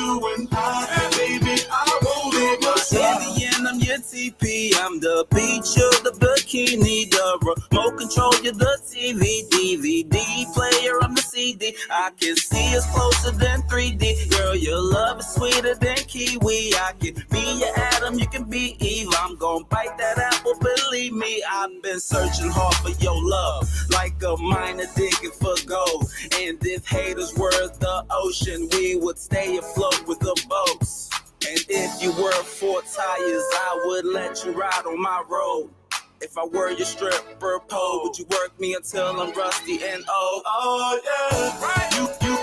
you and I, baby, I won't leave your side. In the end, I'm your TP. I'm the beach, you're the bikini, the remote control, you're the TV, DVD player, I'm the CD. I can see us closer than 3D. Girl, your love is sweeter than kiwi. I can be your Adam, you can be Eve. I'm gonna bite that apple, believe me. I've been searching hard for your love, like a miner digging for gold. And if haters were the ocean, we would stay afloat with the boats. And if you were 4 tires, I would let you ride on my road. If I were your stripper pole, would you work me until I'm rusty and old? Oh yeah, right.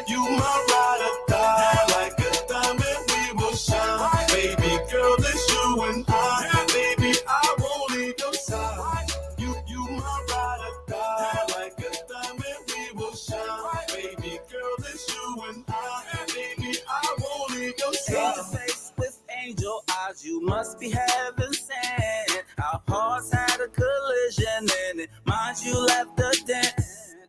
You my ride or die. Like a diamond we will shine. Baby girl, it's you and I. Baby, I won't leave your side. You my ride or die. Like a diamond we will shine. Baby girl, it's you and I. Baby, I won't leave your side. Angel face with angel eyes, you must be heaven sent. Our hearts had a collision and it minds you left a dent.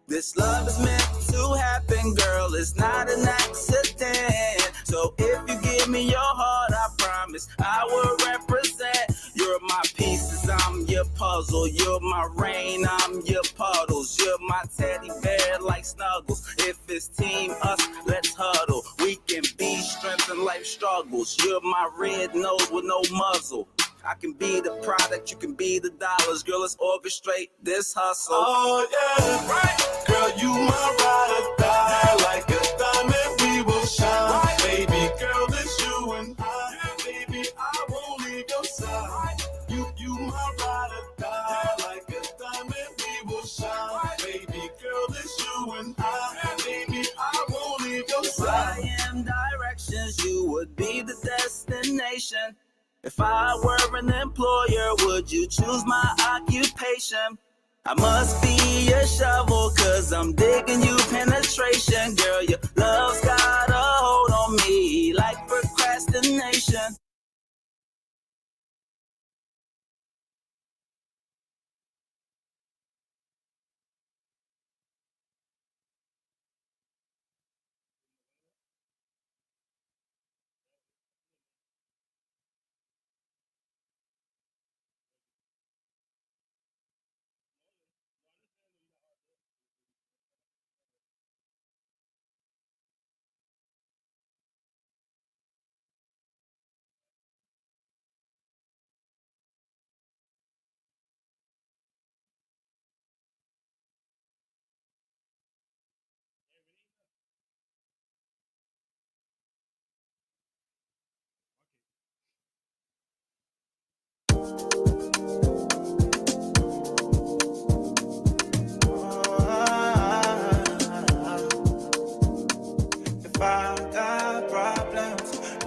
This love is meant to happen, girl, it's not an accident. So if you give me your heart, I promise I will represent. You're my pieces, I'm your puzzle. You're my rain, I'm your puddles. You're my teddy bear like Snuggles. If it's team us, let's huddle. We can be strength in life struggles. You're my red nose with no muzzle. I can be the product, you can be the dollars. Girl, let's orchestrate this hustle. Oh yeah, right. Girl, you my ride or die. Like a diamond we will shine. Right. Baby girl, it's you and I. Baby, I won't leave your side. You my ride or die. Like a diamond we will shine. Right. Baby girl, it's you and I. Baby, I won't leave your side. I am directions, you would be the destination. If I were an employer, would you choose my occupation? I must be a shovel, cause I'm digging you penetration. Girl, your love's got a hold on me like procrastination.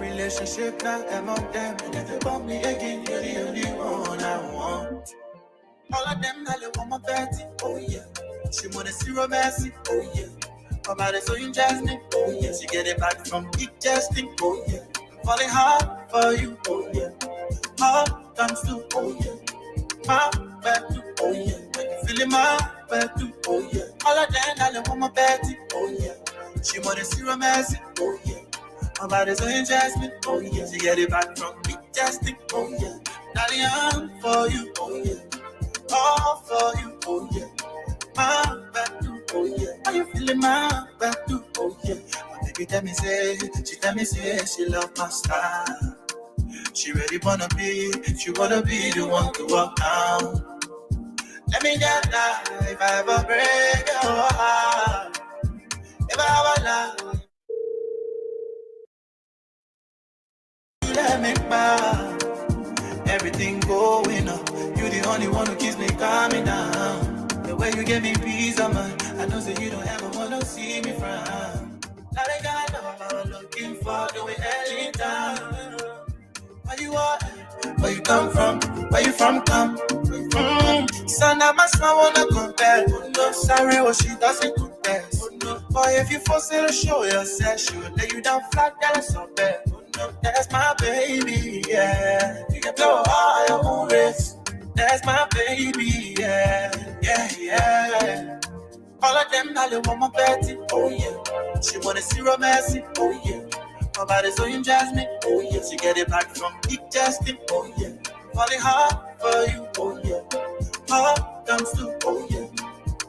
Relationship not among them. And if you want me again, you're the only one I want. All of them, now they want my Betty. Oh yeah. She wanna see romance. Oh yeah. My body's so interesting. Oh yeah. She get it back from big testing. Oh yeah. Falling hard for you. Oh yeah. Hard times too. Oh yeah. My back too. Oh yeah. Feeling my back too. Oh yeah. All of them, now they want my Betty. Oh yeah. She wanna see romance. Oh yeah. My body's so interesting, oh yeah. She get it back from big testing, oh yeah. Daddy, I'm for you, oh yeah. All for you, oh yeah. My back too, oh yeah. Are you feeling my back too, oh yeah. My baby tell me say, she love my style. She really wanna be the one to walk down. Let me get that if I ever break your heart. If I ever lie. Let me back. Everything going up. You the only one who keeps me calming down. The way you give me peace of mind. I know that you don't ever wanna see me frown. Now they got no I'm looking for doing anytime. Where you are, where you come from, where you from come. Son, I must not wanna compare. Oh, no, sorry, what she doesn't compare. Oh, no. Boy, if you force her to show yourself, she will lay you down flat, that's so bad. That's my baby, yeah. You can blow all your own wrist. That's my baby, yeah, yeah, yeah. All of them, now they want my Betty, oh yeah. She wanna see romance, oh yeah. My body's so in Jasmine, oh yeah. She get it back from Big Justin, oh yeah. Falling hard for you, oh yeah. Hard comes to, oh yeah.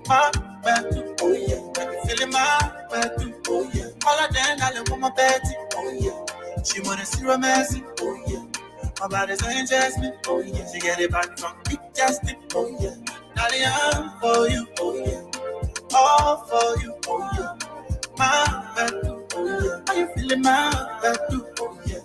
Hard back to, oh yeah. Feeling my back to, oh yeah. All of them, I want my Betty, oh yeah. She wanna see romance, oh yeah. My body's so in Jasmine, oh yeah. She get it back from Big Justin, oh yeah. Darling, I'm for you, oh yeah. All for you, oh yeah. My back to, oh yeah. Are you feeling my back to, oh yeah.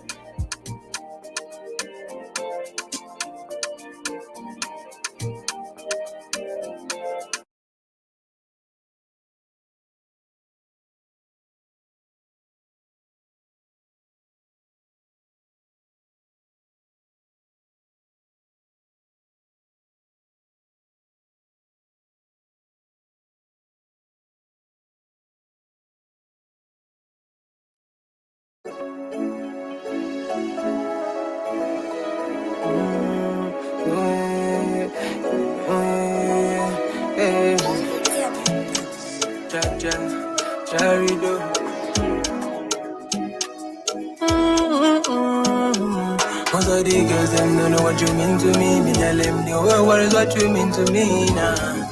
Most of the girls, them don't know what you mean to me. Me tell them, no, what is what you mean to me now?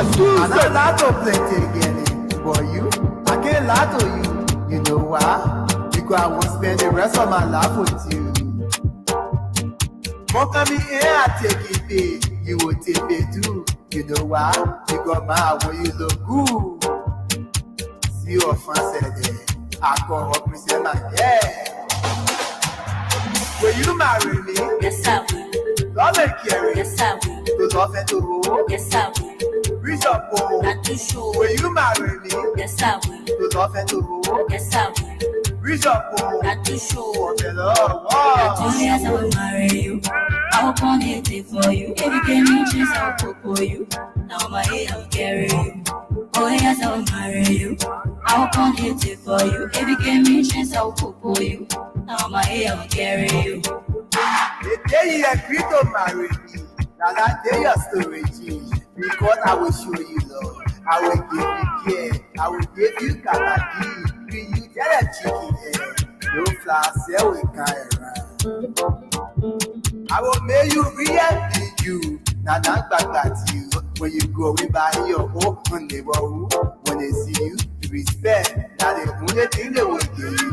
I'm not allowed to plenty again for you. I can't lie to you. You know why? Because I won't spend the rest of my life with you. More coming here, I take it big. You will take it too. You know why? Because my when you look good. See your friend said that. I can represent my dad. Will you marry me? Yes, I will. Love and carry. Yes, I will. To love and to hold. Yes, I will. Reach up, oh. Not too sure. Will you marry me? Yes, I will. To love and to hold. Yes, I will. Reach up, oh. Not too sure. For the love, wow. 2 years I will marry you. I will come here for you. If you give me a chance, I will cook for you. Now my head I will carry you. Oh yes, I will marry you. I will come here for you. If you give me a chance, I will cook for you. Now my head I will carry you. The day you agree to marry me, now that day your story change. Because I will show you love. I will give you care. I will give you kabaki. Will you get a chicken head? No flower, sell we can't run. I will make you real big you. Now that back at you. When you go, we buy your own neighborhood. When they see you, respect. Now the only thing they will give you.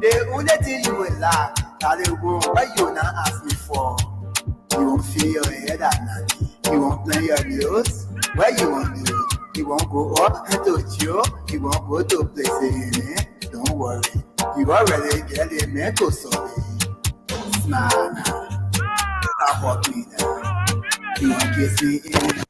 The only thing you will lack. Now they will, what you not ask me for. You won't feel your head at night. You won't play your news. Where you won't do. You won't go up and touch you. You won't go to places. Don't worry. You already get a mental sorry. Smile now. Stop walking now. You won't kiss me in.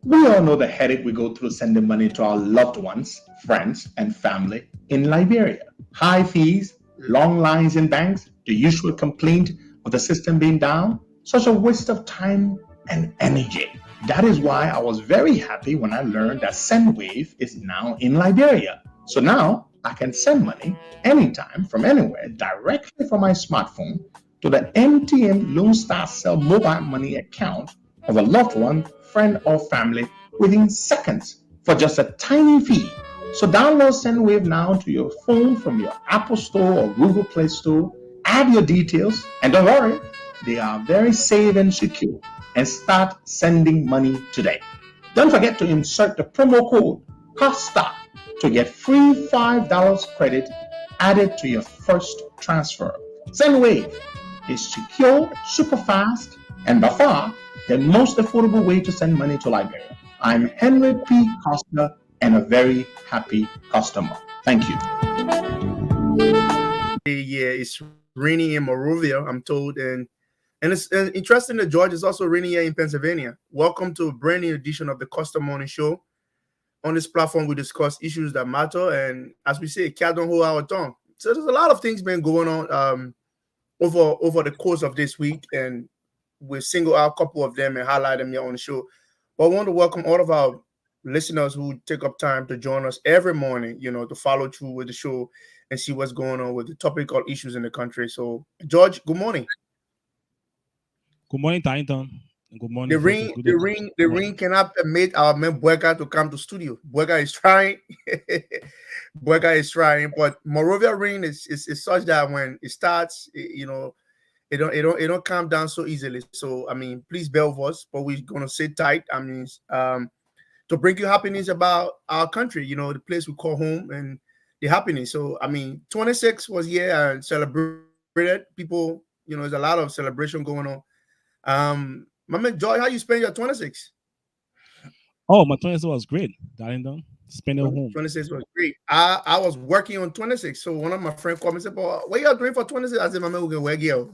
We all know the headache we go through sending money to our loved ones, friends, and family in Liberia. High fees, long lines in banks, the usual complaint of the system being down, such a waste of time and energy. That is why I was very happy when I learned that Sendwave is now in Liberia. So now I can send money anytime from anywhere directly from my smartphone to the MTN Lone Star Cell mobile money account of a loved one, friend, or family within seconds for just a tiny fee. So download Sendwave now to your phone from your Apple Store or Google Play Store. Add your details, and don't worry, they are very safe and secure. And start sending money today. Don't forget to insert the promo code COSTA to get free $5 credit added to your first transfer. Sendwave is secure, super fast, and by far the most affordable way to send money to Liberia. I'm Henry P. Costa and a very happy customer. Thank you. Yeah, it's rainy in Monrovia, I'm told, and it's interesting that George is also raining here in Pennsylvania. Welcome to a brand new edition of the Costa Morning Show. On this platform, we discuss issues that matter, and as we say, cat don't hold our tongue. So there's a lot of things been going on over the course of this week, and we single out a couple of them and highlight them here on the show. But I want to welcome all of our listeners who take up time to join us every morning, to follow through with the show and see what's going on with the topical issues in the country. So, George, good morning. Good morning, Tainton. Good morning, The folks. ring cannot permit our man Bueka to come to studio. Bueka is trying. Bueka is trying, but Morovia ring is such that when it starts, it don't calm down so easily. So I mean, please bear with us, but we're gonna sit tight. I mean, to bring you happiness about our country, the place we call home and the happiness. So I mean, 26 was here and celebrated. People, there's a lot of celebration going on. My man Joy, how you spend your 26? Oh, my 26 was great, Darlington. Spend it home. 26 was great. I was working on 26. So one of my friends called me and said, "But what you doing for 26?" I said, "My man, we can work here."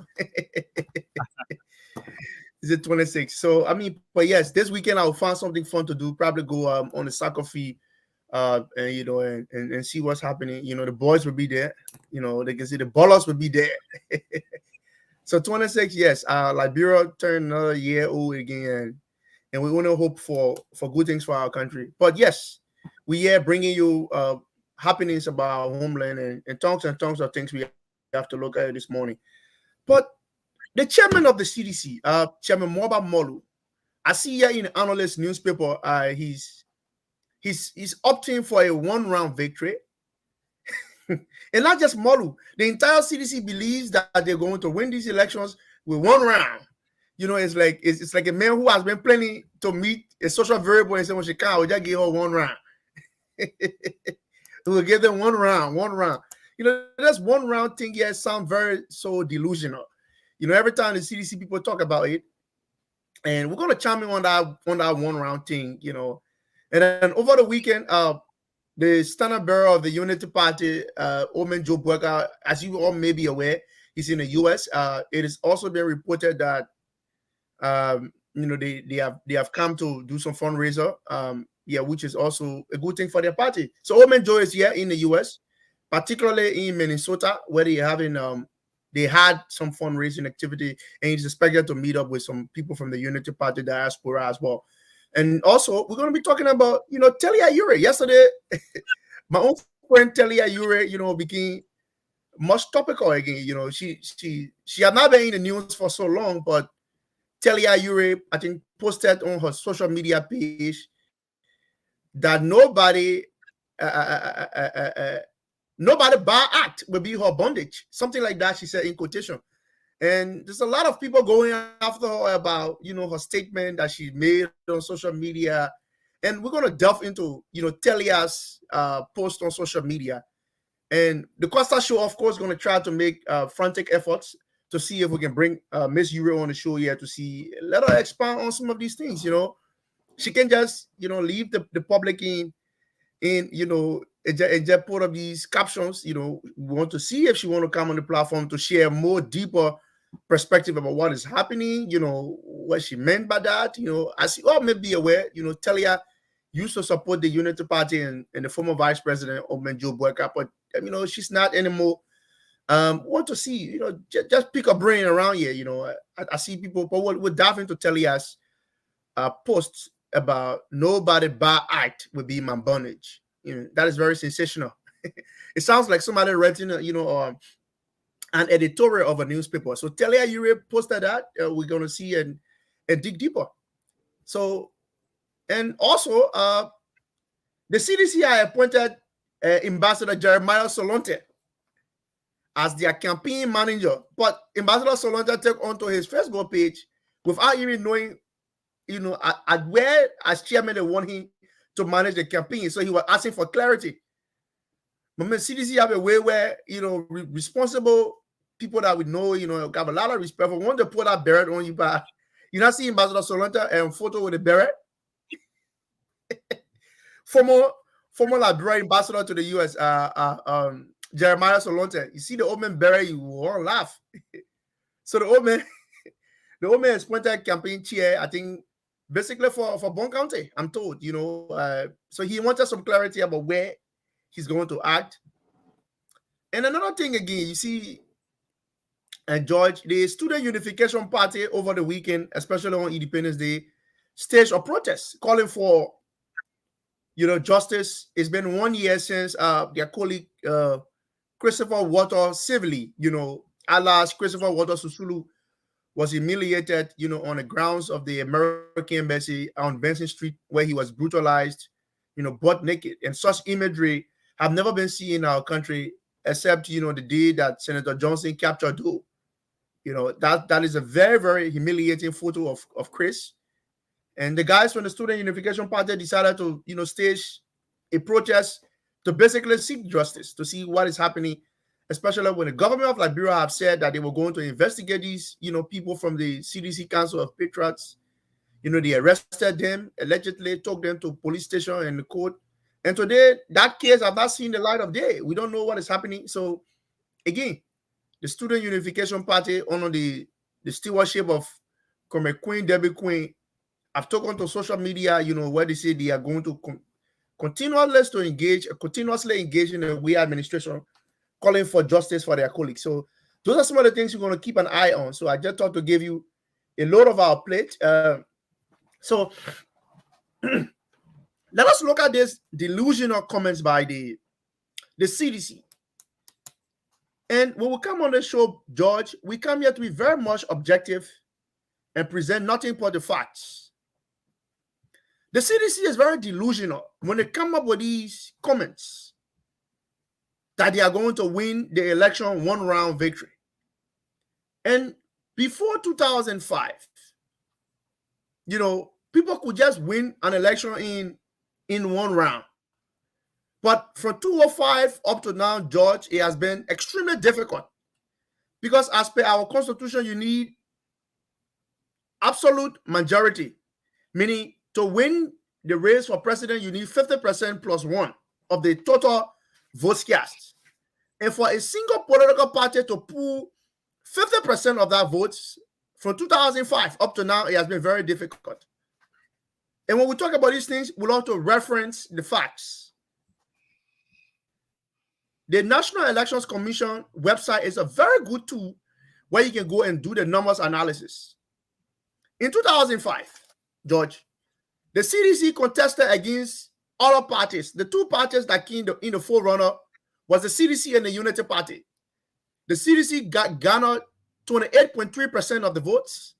Is it 26? So I mean, but yes, this weekend I'll find something fun to do. Probably go on the soccer field, and see what's happening. The boys will be there. They can see the ballers will be there. So 26, yes, Liberia turned another year old again, and we want to hope for good things for our country. But yes, we are bringing you happiness about our homeland and tons of things we have to look at this morning. But the chairman of the CDC, Chairman Moba Molu, I see here in the analyst newspaper, he's opting for a one-round victory. And not just Molu, the entire CDC believes that they're going to win these elections with one round. It's like a man who has been planning to meet a social variable and say, "When she can't, we'll just give her one round." We'll give them one round. That's one round thing here sounds very so delusional. Every time the CDC people talk about it, and we're gonna chime in on that one round thing, And then over the weekend, the standard bearer of the Unity Party, Omen Joe Bueka, as you all may be aware, he's in the U.S. It has also been reported that they have come to do some fundraiser, which is also a good thing for their party. So Omen Joe is here in the U.S., particularly in Minnesota, where they had some fundraising activity, and he's expected to meet up with some people from the Unity Party diaspora as well. And also, we're going to be talking about, Telia Ure. Yesterday, my own friend Telia Ure, became much topical again. She had not been in the news for so long, but Telia Ure, I think, posted on her social media page that nobody bar act will be her bondage. Something like that, she said in quotation. And there's a lot of people going after her about, her statement that she made on social media. And we're going to delve into, Telia's post on social media. And the Costa Show, of course, going to try to make frantic efforts to see if we can bring Miss Yuri on the show here to let her expand on some of these things, She can just, leave the public in and just put up these captions, we want to see if she want to come on the platform to share more deeper perspective about what is happening, what she meant by that, as you all may be aware, Telia used to support the Unity Party and the former Vice President Omen Joe Bueka, but she's not anymore. Want to see, just pick a brain around here, I see people, but we'll dive into Telia's posts about nobody bar act will be my bondage. That is very sensational. It sounds like somebody writing, an editorial of a newspaper. So Telia Ure posted that. We're going to see and dig deeper. So, and also, the CDC appointed Ambassador Jeremiah Solonte as their campaign manager. But Ambassador Solonte took onto his Facebook page without even knowing, at where as chairman they want him to manage the campaign. So he was asking for clarity. But CDC have a way where, responsible people that we know, have a lot of respect for. Want to put that beret on you, but you not see Ambassador Solonta and photo with the beret. former Liberian ambassador to the U.S., Jeremiah Solonta. You see the old man beret, you won't laugh. So the old man is appointed campaign chair, I think, basically for Bon County, I'm told, so he wanted some clarity about where he's going to act. And another thing again, you see, And George, the Student Unification Party over the weekend, especially on Independence Day, staged a protest calling for, justice. It's been 1 year since their colleague Christopher Water civilly, alas, Christopher Water Susulu was humiliated, on the grounds of the American Embassy on Benson Street, where he was brutalized, butt naked. And such imagery have never been seen in our country, except, the day that Senator Johnson captured Doe. That is a very, very humiliating photo of Chris. And the guys from the Student Unification Party decided to, stage a protest to basically seek justice, to see what is happening, especially when the government of Liberia have said that they were going to investigate these, people from the CDC Council of Patriots. They arrested them, allegedly took them to police station and the court. And today, that case have not seen the light of day. We don't know what is happening. So, again, the Student Unification Party, under the stewardship of Comrade Queen, Debbie Queen, have taken to social media, where they say they are going to continuously engage in the way administration, calling for justice for their colleagues. So those are some of the things we're going to keep an eye on. So I just thought to give you a load of our plate. So let us look at this delusional comments by the CDC. And when we come on the show, George, we come here to be very much objective and present nothing but the facts. The CDC is very delusional when they come up with these comments that they are going to win the election one-round victory. And before 2005, people could just win an election in one round. But from 2005 up to now, George, it has been extremely difficult. Because as per our constitution, you need absolute majority, meaning to win the race for president, you need 50% plus one of the total votes cast. And for a single political party to pull 50% of that votes from 2005 up to now, it has been very difficult. And when we talk about these things, we'll have to reference the facts. The National Elections Commission website is a very good tool where you can go and do the numbers analysis. In 2005, George, the CDC contested against other parties. The two parties that came in the forerunner was the CDC and the Unity Party. The CDC garnered 28.3% of the votes,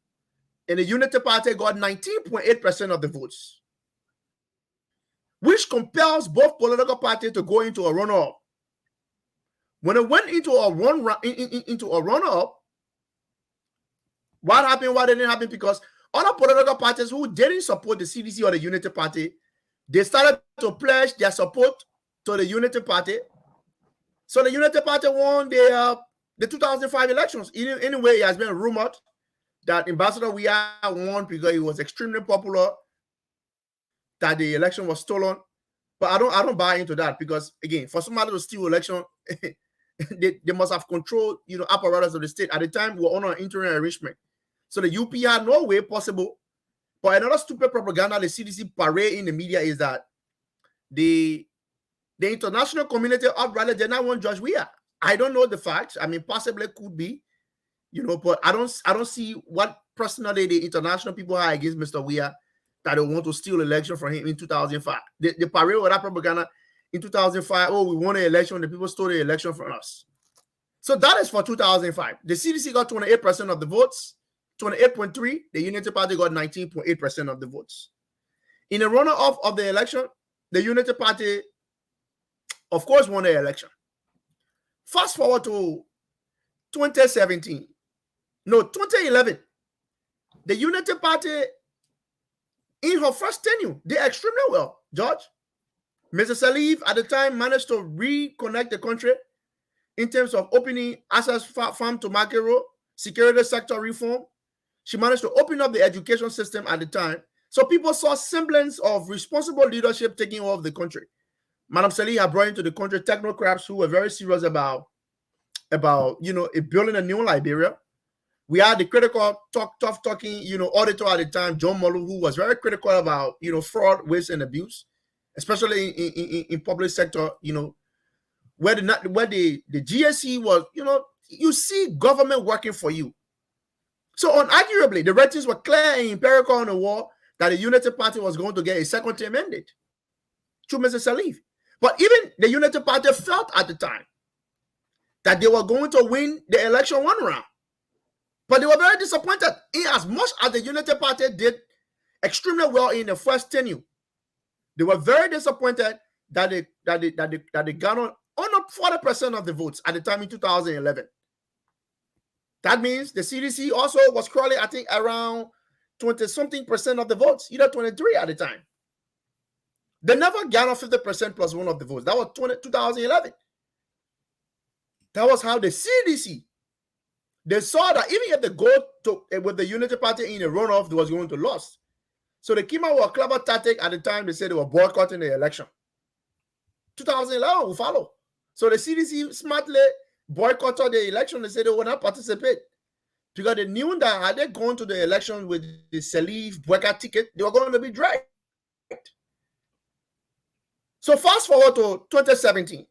and the Unity Party got 19.8% of the votes, which compels both political parties to go into a runoff. When it went into a runoff, what happened? What didn't happen? Because other political parties who didn't support the CDC or the Unity Party, they started to pledge their support to the Unity Party. So the Unity Party won the 2005 elections. Anyway, it has been rumored that Ambassador Weah won because he was extremely popular, that the election was stolen. But I don't buy into that, because again, for somebody to steal election, they must have controlled, apparatus of the state. At the time, we were on an interim arrangement. So the UP had no way possible. But another stupid propaganda the CDC parade in the media is that the international community outright did not want Judge Weah. I don't know the facts. I mean, possibly could be, but I don't see what personally the international people are against Mr. Weah that they want to steal election from him in 2005. The parade with that propaganda in 2005, we won the election, the people stole the election from us. So that is for 2005. The CDC got 28% of the votes, 28.3%. The Unity Party got 19.8% of the votes. In the runoff of the election, the Unity Party, of course, won the election. Fast forward to 2011. The Unity Party, in her first tenure, did extremely well, George. Mrs. Salif at the time managed to reconnect the country in terms of opening access farm to market road, security sector reform. She managed to open up the education system at the time. So people saw semblance of responsible leadership taking over the country. Madam Salih had brought into the country technocrats who were very serious about building a new Liberia. We had the critical tough talking, auditor at the time, John Molu, who was very critical about, fraud, waste, and abuse, especially in public sector, where the GSC was, you see government working for you. So unarguably, the ratings were clear and empirical on the wall that the United Party was going to get a second term mandate through Mr. Saliv. But even the United Party felt at the time that they were going to win the election one round. But they were very disappointed in as much as the United Party did extremely well in the first tenure. They were very disappointed that they garnered only 40% of the votes at the time in 2011. That means the CDC also was crawling, I think, around 20-something% of the votes, either 23 at the time. They never garnered 50% plus one of the votes. That was 2011. That was how the CDC, they saw that even if they go to with the Unity Party in a runoff, they was going to lose. So they came out with a clever tactic at the time. They said they were boycotting the election. 2011 will follow. So the CDC smartly boycotted the election. They said they will not participate because they knew that had they gone to the election with the Saliv boycott ticket, they were going to be dragged. So fast forward to 2017.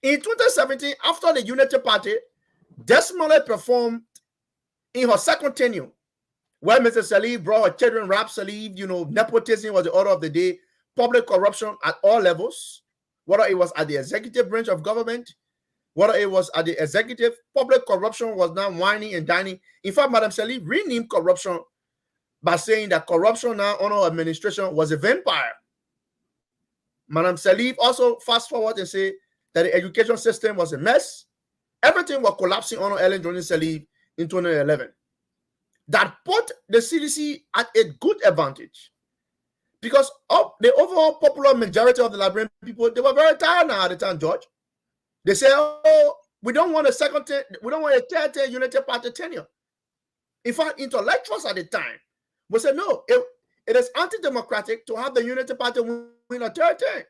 In 2017, after the Unity Party dismally performed in her second tenure, where Mr. Saliv brought her children, Rap Saliv, nepotism was the order of the day, public corruption at all levels, whether it was at the executive branch of government, whether it was at the executive, public corruption was now whining and dining. In fact, Madam Saliv renamed corruption by saying that corruption now under her administration was a vampire. Madam Saliv also fast forward and say that the education system was a mess. Everything was collapsing under Ellen Johnson Saliv in 2011. That put the CDC at a good advantage because of the overall popular majority of the Liberian people, they were very tired now at the time, George. They say, oh, we don't want a third Unity Party tenure. In fact, intellectuals at the time would say, no, it is anti-democratic to have the Unity Party win a third term.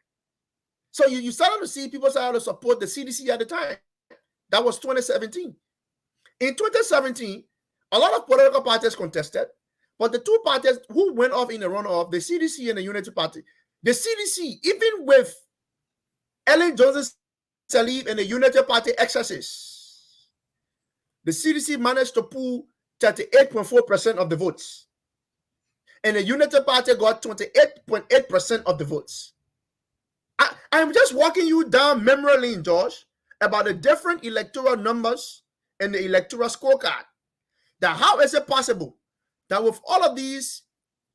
So you started to see people started to support the CDC at the time. That was 2017. In 2017, a lot of political parties contested, but the two parties who went off in the runoff, the CDC and the Unity Party, the CDC, even with Ellen Johnson Saliv and the Unity Party excesses, the CDC managed to pull 38.4% of the votes. And the Unity Party got 28.8% of the votes. I'm just walking you down memory lane, George, about the different electoral numbers and the electoral scorecard. That how is it possible that with all of these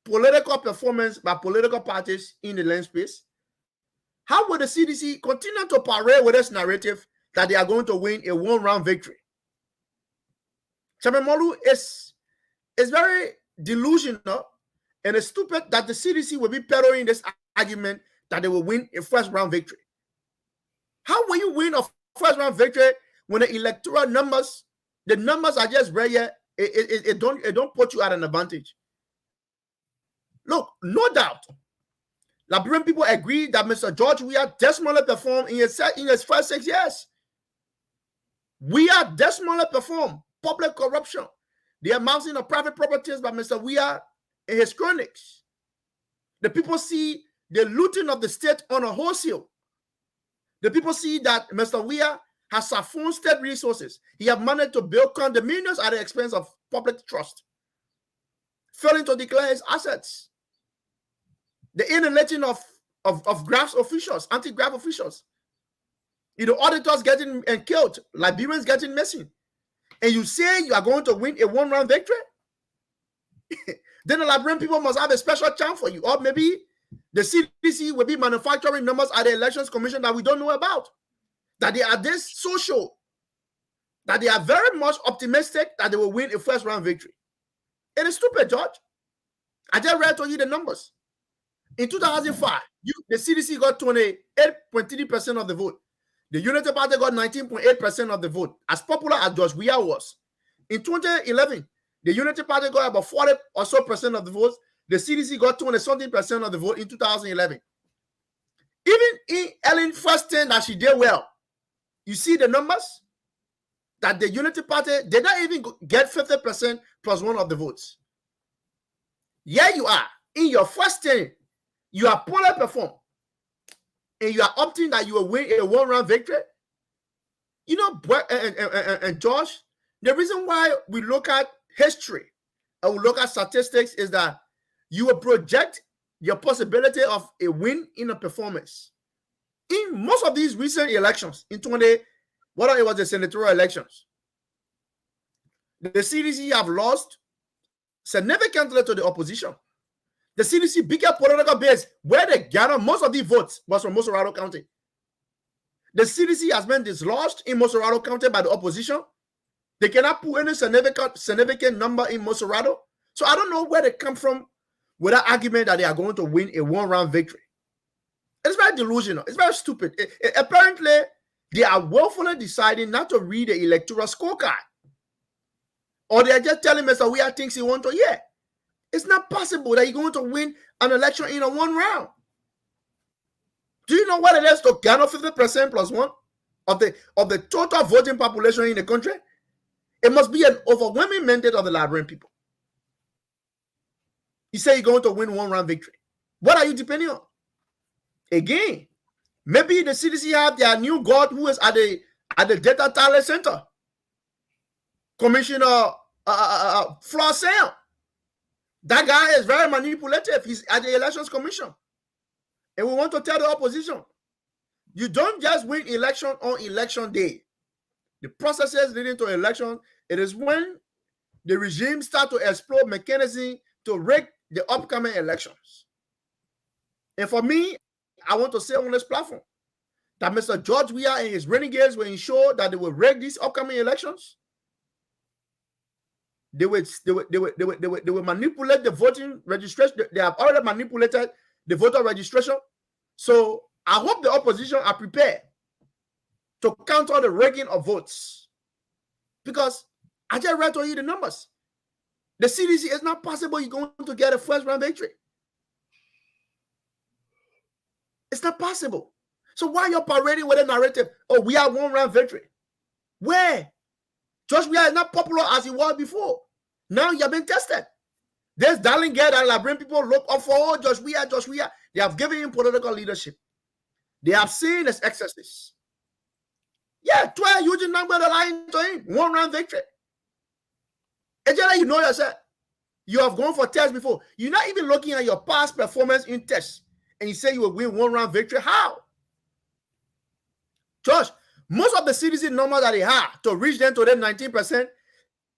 political performance by political parties in the land space, how will the CDC continue to parade with this narrative that they are going to win a one-round victory? Chairman Molu is very delusional and it's stupid that the CDC will be peddling this argument that they will win a first-round victory. How will you win a first-round victory when the electoral numbers, the numbers are just very, it don't put you at an advantage? Look, no doubt, Liberian people agree that Mr. George Weah dismally performed in his first 6 years. Weah dismally performed public corruption, the amounting of private properties by Mr. Weah in his chronics. The people see the looting of the state on a wholesale. The people see that Mr. Weah has siphoned state resources. He has managed to build condominiums at the expense of public trust, failing to declare his assets. The inhaling of graph officials, anti-graph officials. Auditors getting killed, Liberians getting missing. And you say you are going to win a one-round victory? Then the Liberian people must have a special charm for you. Or maybe the CDC will be manufacturing numbers at the Elections Commission that we don't know about. That they are this social, that they are very much optimistic that they will win a first-round victory. It is stupid, George. I just read to you the numbers. In 2005, the CDC got 28.3% of the vote. The Unity Party got 19.8% of the vote, as popular as George Weah was. In 2011, the Unity Party got about 40 or so percent of the votes. The CDC got 20-something% of the vote in 2011. Even in Ellen's first term that she did well, you see the numbers? That the Unity Party did not even get 50% plus one of the votes. Here you are, in your first term, you are poorly performed, and you are opting that you will win a one-round victory. You know, and Josh, the reason why we look at history and we look at statistics is that you will project your possibility of a win in a performance. In most of these recent elections, in 20, whether it was the senatorial elections, the CDC have lost significantly to the opposition. The CDC bigger political base, where they gather most of the votes, was from Mosorado County. The CDC has been dislodged in Mosorado County by the opposition. They cannot put any significant number in Mosorado. So I don't know where they come from with that argument that they are going to win a one-round victory. It's very delusional. It's very stupid. Apparently, they are willfully deciding not to read the electoral scorecard. Or they are just telling Mr. We are things he want to hear. It's not possible that you're going to win an election in a one round. Do you know what it is to garner 50% plus one of the total voting population in the country? It must be an overwhelming mandate of the Liberian people. You say you're going to win one round victory. What are you depending on? Again, maybe the CDC have their new god who is at the data talent center. Commissioner Flosell. That guy is very manipulative. He's at the Elections Commission. And we want to tell the opposition, you don't just win election on election day. The processes leading to election, it is when the regime start to explore mechanisms to rig the upcoming elections. And for me, I want to say on this platform that Mr. George Weah and his renegades will ensure that they will rig these upcoming elections. They will manipulate the voting registration. They have already manipulated the voter registration. So I hope the opposition are prepared to counter the rigging of votes. Because I just read to you the numbers. The CDC is not possible you're going to get a first round victory. It's not possible. So why you're parading with a narrative? Oh, we have one round victory. Where? Josh Weah is not popular as he was before. Now you have been tested. There's darling girl that Liberian people look up for. Oh, Josh Weah, Josh Weah. They have given him political leadership. They have seen his excesses. Yeah, 12 using number the line to him. One round victory. And just like you know yourself, you have gone for tests before. You're not even looking at your past performance in tests. And you say you will win one round victory. How? Josh, most of the CDC numbers that they have to reach them to the 19%,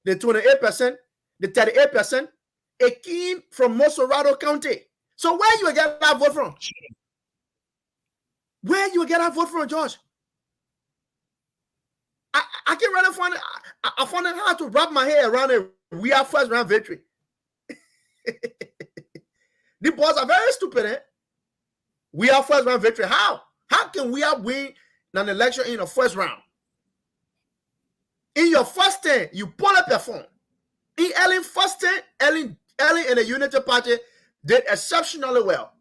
the 28%, the 38%, it came from Mosorado County. So where you will get that vote from? Where you will get that vote from, Josh? I can really find it. I find it hard to wrap my head around it. We are first round victory. The boys are very stupid, eh? We are first round victory. How? How can we have win an election in the first round? In your first 10, you poorly perform. In Ellen first 10, Ellen and the Unity Party did exceptionally well.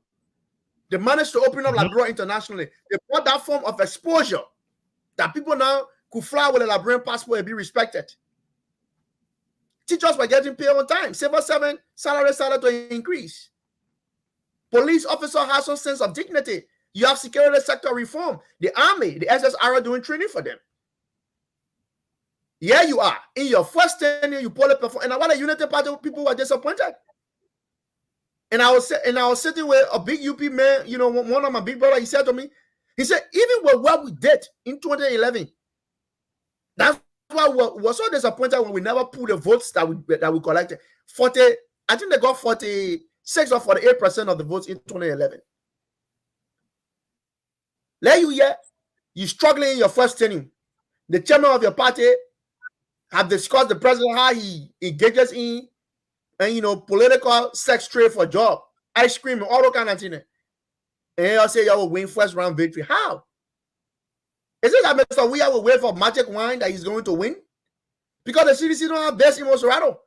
They managed to open up Liberia internationally. They brought that form of exposure that people now could fly with a Liberian passport and be respected. Teachers were getting paid on time. Civil servant salary to increase. Police officer has some sense of dignity. You have security sector reform. The army, the SSR are doing training for them. Yeah, you are. In your first tenure, you poorly perform. And I want a Unity Party people were disappointed. And I was sitting with a big UP man, you know, one of my big brother, he said to me, he said, even with what we did in 2011, that's why we were so disappointed when we never pulled the votes that we collected. I think they got 46 or 48% of the votes in 2011. Let you hear, you struggling in your first tenure. The chairman of your party have discussed the president how he engages in and political sex trade for job, ice cream, and all that kind of thing. And y'all say y'all will win first round victory. How? Is it that Mr. Weah will wait for magic wine that he's going to win? Because the CDC don't have best in Mosorado.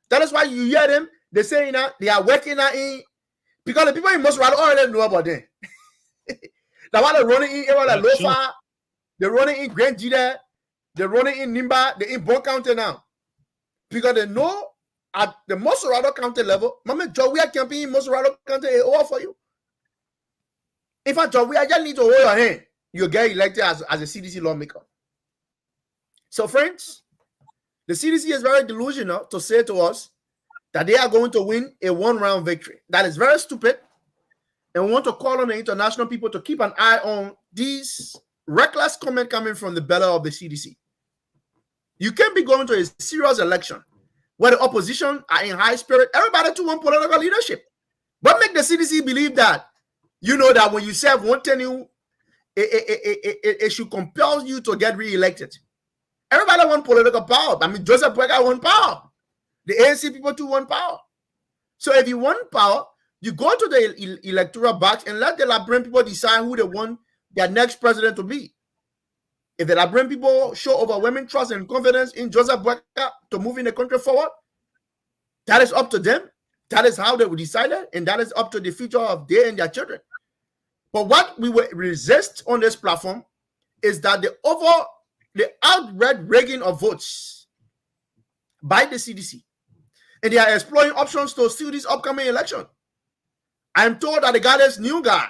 That is why you hear them. They say they are working in because the people in Mosorado already know about them. That's why they're running in like Lofa, they're running in Grand Jida, they're running in Nimba, they're in Bon County now. Because they know at the Mosorado County level, Mama Joe Weah campaign in Mosorado County is over for you. In fact, Joe Weah just need to hold your hand. You get elected as a CDC lawmaker. So, friends, the CDC is very delusional to say to us that they are going to win a one-round victory. That is very stupid. And we want to call on the international people to keep an eye on these reckless comments coming from the belly of the CDC. You can't be going to a serious election where the opposition are in high spirit. Everybody to want political leadership. What make the CDC believe that, you know, that when you serve one tenure, it should compel you to get re-elected? Everybody want political power. I mean, Joseph Boyka want power. The ANC people too want power. So if you want power, you go to the electoral box and let the Liberian people decide who they want their next president to be. If the Liberian people show overwhelming trust and confidence in Joseph Boyka to moving the country forward, that is up to them. That is how they will decide it, and that is up to the future of they and their children. But what we will resist on this platform is that the outright rigging of votes by the CDC, and they are exploring options to steal this upcoming election. I am told that the guy is new guy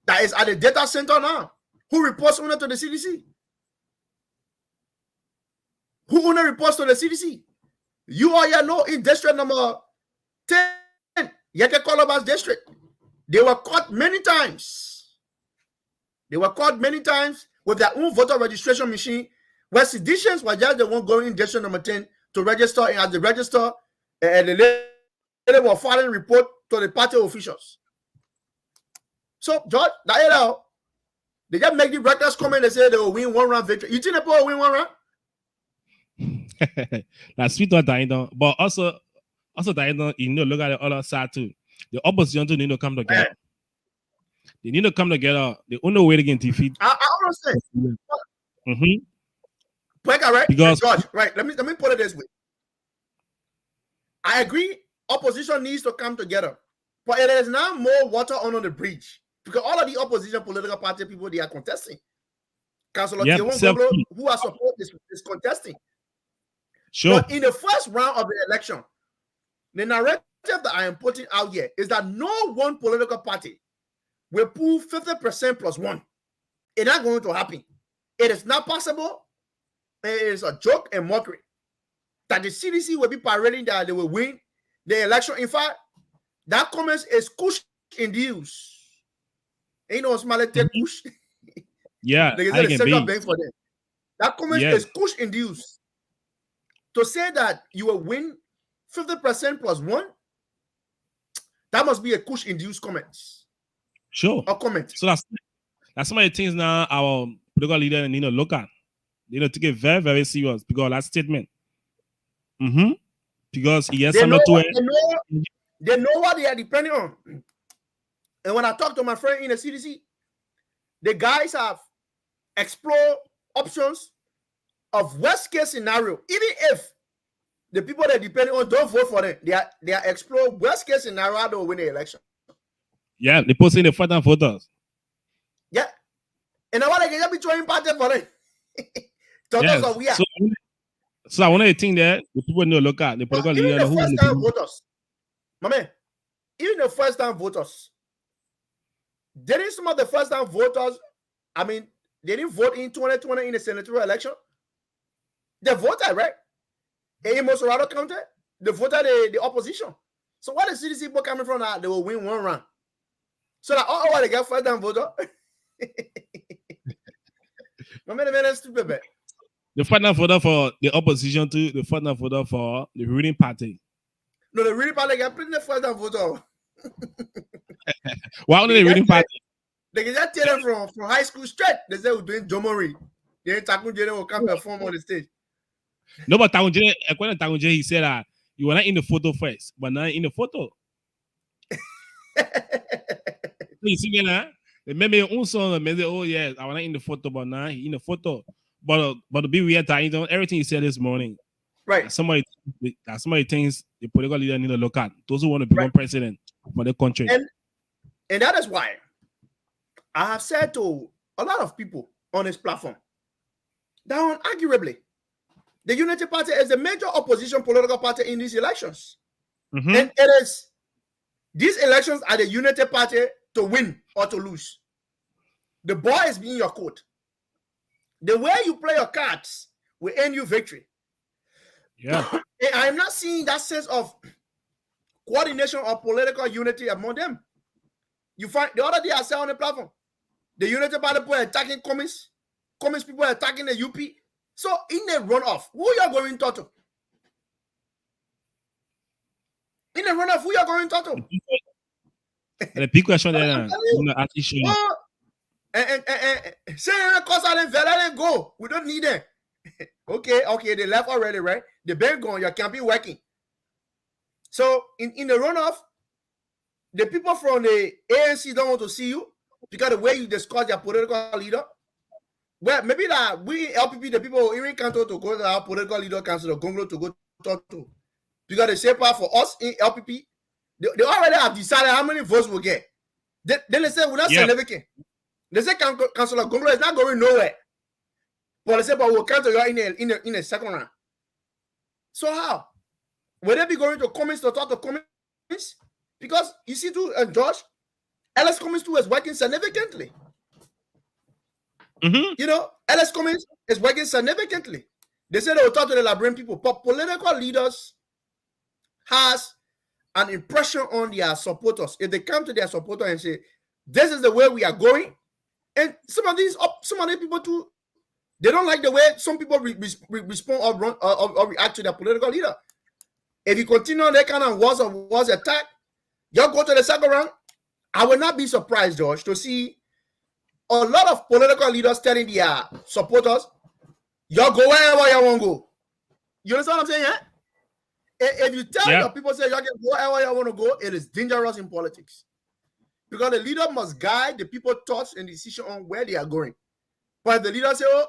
that is at the data center now, who reports only to the CDC. Who only reports to the CDC? You all here know in district number 10, Yeke Kolobas district, they were caught many times. They were caught many times with their own voter registration machine, where seditious were just the one going in district number 10 to register, and at the register, and they were filing report to the party officials. So, George, they just make the reckless comment. They say they will win one round victory. You think they will win one round? That's sweet or dying down. But also dying down, you know, look at the other side too. The opposition too need to come together. They need to come together. The only way they can defeat. I understand. Right? Because George, right. Let me put it this way. I agree. Opposition needs to come together, but it is now more water under the bridge because all of the opposition political party people, they are contesting. Councillor Tiewon, who are support is contesting. Sure. But in the first round of the election, the narrative that I am putting out here is that no one political party will pull 50% plus one. It's not going to happen. It is not possible. It is a joke and mockery that the CDC will be parading that they will win the election. In fact, that comment is kush induced. Ain't no small kush. Yeah, they get a central bank for them. That comment is kush induced. To say that you will win 50% plus one, that must be a kush induced comment. Sure. A comment. So that's some of the things now our political leader need to look at. They need to take it very, very serious because that statement. Because yes, they know what they are depending on. And when I talk to my friend in the CDC, the guys have explored options of worst case scenario. Even if the people that depend on don't vote for them, they are explore worst case scenario how they will win the election. Yeah, they posting the first-time voters. Yeah, and I want to get be throwing party for them. So I want to think that the people need to look at the political leader who first-time voters. My man, even the first-time voters, didn't some of the first-time voters, I mean, they didn't vote in 2020 in the senatorial election. They voted, right? In Mosorado County, they voted the opposition. So what is CDC people coming from that they will win one round? So that all they get first-time voter. My man, that's stupid, man. The final voter for the opposition to the final voter for the ruling party. No, the ruling party got plenty of first-time voter. Why only the ruling party? They can just tell them from high school straight. They say we're doing Jomori. Then Takunjene will come perform on the stage. No, but Takunjene, according to Takunjene, he said that you were not in the photo first, but not in the photo. You see that? Maybe also maybe oh yes, I was not in the photo, but now in the photo. But to be weird, you know, everything he said this morning. Right. Somebody thinks the political leader need to look at. Those who want to become president for the country. And that is why I have said to a lot of people on this platform that unarguably the Unity Party is the major opposition political party in these elections. And it is these elections are the Unity Party to win or to lose. The ball is being your court. The way you play your cards will earn you victory. Yeah. And I'm not seeing that sense of coordination or political unity among them. You find the other day I said on the platform, the Unity Party people are attacking communists people are attacking the UP. So in the runoff, who you are going to talk to? In the runoff, who you are going to talk to? The big question there, at issue. And say Costa let them go. We don't need them. Okay, they left already, right? The bank gone, your campaign working. So in the runoff, the people from the ANC don't want to see you because the way you discuss their political leader. Well, maybe that we LPP, the people who even can't to go to our political leader council or Congo to go talk to. Because the shaper for us in LPP, they already have decided how many votes we'll get. Then they say we're not significant. They say Councillor Congo is not going nowhere. But they say, but we'll count to you in the second round. So how? Will they be going to comments to talk to comments? Because you see, too, George, LS Comments too is working significantly. You know, LS Comments is working significantly. They say they will talk to the Liberian people, but political leaders has an impression on their supporters. If they come to their supporter and say, "This is the way we are going," and some of these people too, they don't like the way some people respond or react to their political leader. If you continue on that kind of wars attack, y'all go to the second round. I will not be surprised, George, to see a lot of political leaders telling their supporters, y'all go wherever you want to go. You understand what I'm saying? Yeah? If you tell your people, say y'all can go wherever you want to go, it is dangerous in politics. Because the leader must guide the people's thoughts and decision on where they are going. But if the leader say, oh,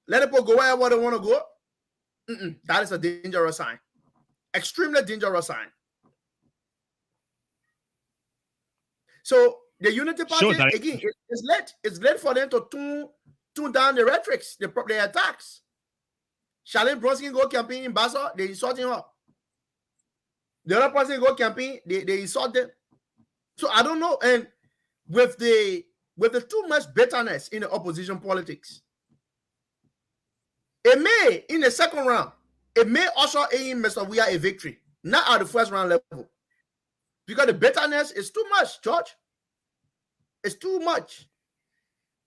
let people go wherever they want to go, that is a dangerous sign. Extremely dangerous sign. So the Unity Party, again, it's late for them to tune down the rhetorics, the attacks. Charlene Bronson go campaign in Bassa, they insulting her. The other person go campaign, they insult them. So I don't know. And with the too much bitterness in the opposition politics, it may, in the second round, it may usher in Mr. We are a victory, not at the first round level. Because the bitterness is too much, George. It's too much.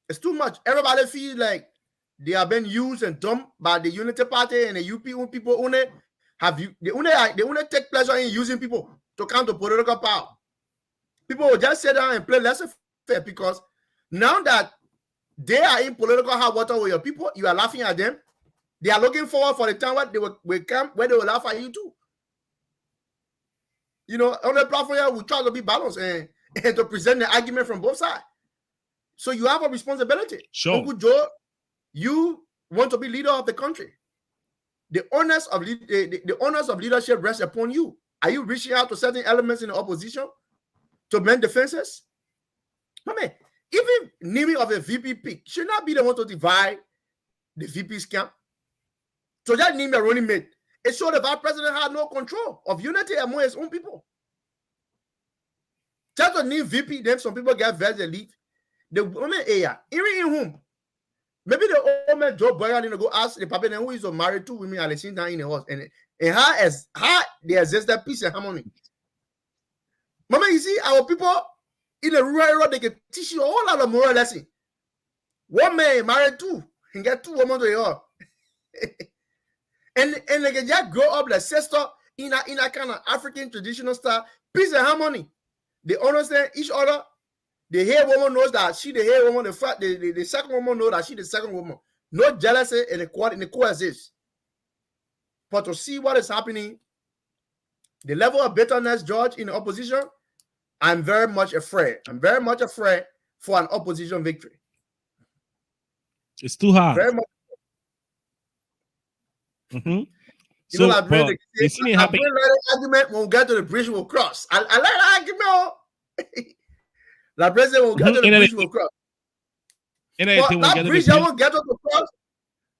It's too much. Everybody feels like they are being used and dumped by the Unity Party and the UP people only take pleasure in using people to come to political power. People will just sit down and play laissez-faire because now that they are in political hot water with your people, you are laughing at them. They are looking forward for the time where they will come, where they will laugh at you too. You know, on the platform here, we try to be balanced and to present the argument from both sides. So you have a responsibility. Sure. Uncle Joe, you want to be leader of the country. The honors of leadership rests upon you. Are you reaching out to certain elements in the opposition to mend defenses? I mean, even naming of a VP pick should not be the one to divide the VP's camp. So that name a running mate. It showed the vice president had no control of unity among his own people. Just to name VP, then some people get very leave. The woman even in whom maybe the old man Joe Boyer didn't go ask the papa who is married to women at the same time in the house and how they exist that peace and harmony. Mama, you see, our people in the rural area, they can teach you a whole lot of moral lesson. One man married two and get 2 women to the house. and they can just grow up like sister in a kind of African traditional style, peace and harmony. They understand each other. The hair woman knows that she the hair woman. The second woman knows that she the second woman. No jealousy in the coexist. But to see what is happening, the level of bitterness, George, in the opposition, I'm very much afraid. I'm very much afraid for an opposition victory. It's too hard. Very much. You So, know, like they see me happy. Argument when we get to the bridge, we'll cross. I like that argument. La president will get to the bridge, will cross. But that bridge, I won't get to the cross.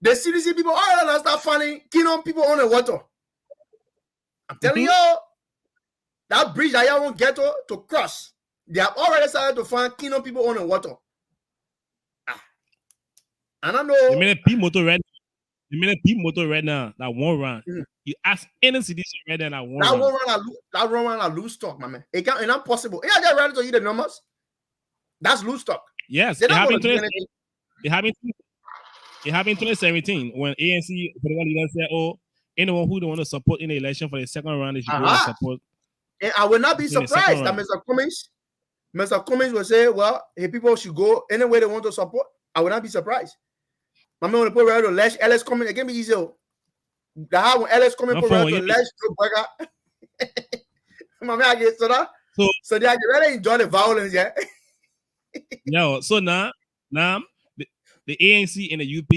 The CDC people, all start finding kingdom people on the water. I'm telling you, that bridge that you won't get to cross, they have already started to find kingdom people on the water. I don't know. The minute P motor ready, The minute people motor right now that one round, you ask any city right now that one That round. one run I lose stock, my man. It can't, it's not possible. Yeah, I get ready to you the numbers. That's loose stock. Yes, They're it not happened. gonna do anything. It happened in 2017 when ANC political leaders said, "Oh, anyone who don't want to support in the election for the second round, they should go and support." And I will not be in the second surprised that round. Mr. Cummings will say, well, hey, people should go any way they want to support. I will not be surprised. My man will put right to Lash Ellis Cummings. It can be easy. The how when Ellis Cummings put right to Lash to Burger. My man, I get so they are ready to enjoy the violence, yeah. No, so now the ANC and the UP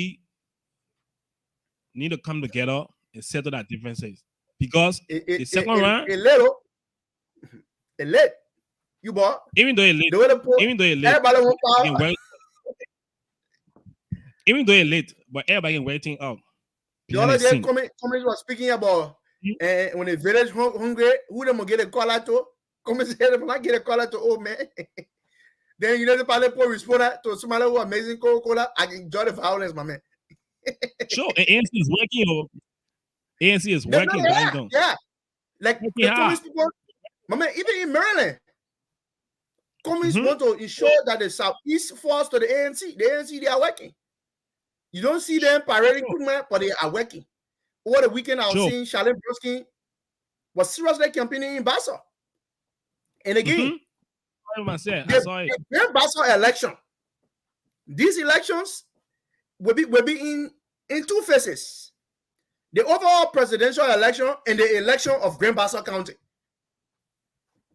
need to come together and settle that differences because the second round, it late. You bought even though it late, everybody won't power. Even though it's late, but everybody can waiting out. The other day, Cummings was speaking about when the village hungry, who them will get a call out to? Cummings said, "If I get a call out to old man." Then you know the party pour respond to somebody who amazing Coca-Cola. I can enjoy the violence, my man. Sure, and ANC is working. ANC is working. Yeah. Like the Cummings people, my man, even in Maryland, Cummings want to ensure that the Southeast falls to the ANC. The ANC, they are working. You don't see them parading quickman, but they are working. Over the weekend, I was seeing Charlene Broskin was seriously campaigning in Bassa. And again, the Bassa election, these elections will be in two phases. The overall presidential election and the election of Grand Bassa County.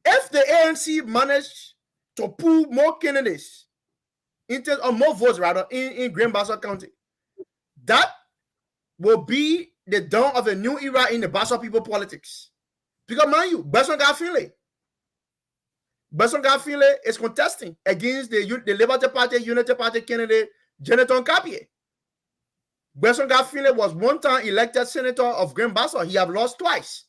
If the ANC manage to pull more candidates, or more votes rather, in Grand Bassa County, that will be the dawn of a new era in the Bassa people politics. Because mind you, Besson Gafile is contesting against the Liberty Party, Unity Party candidate, Jonathan Kapie. Besson Gafile was one time elected senator of Grand Bassa. He have lost twice.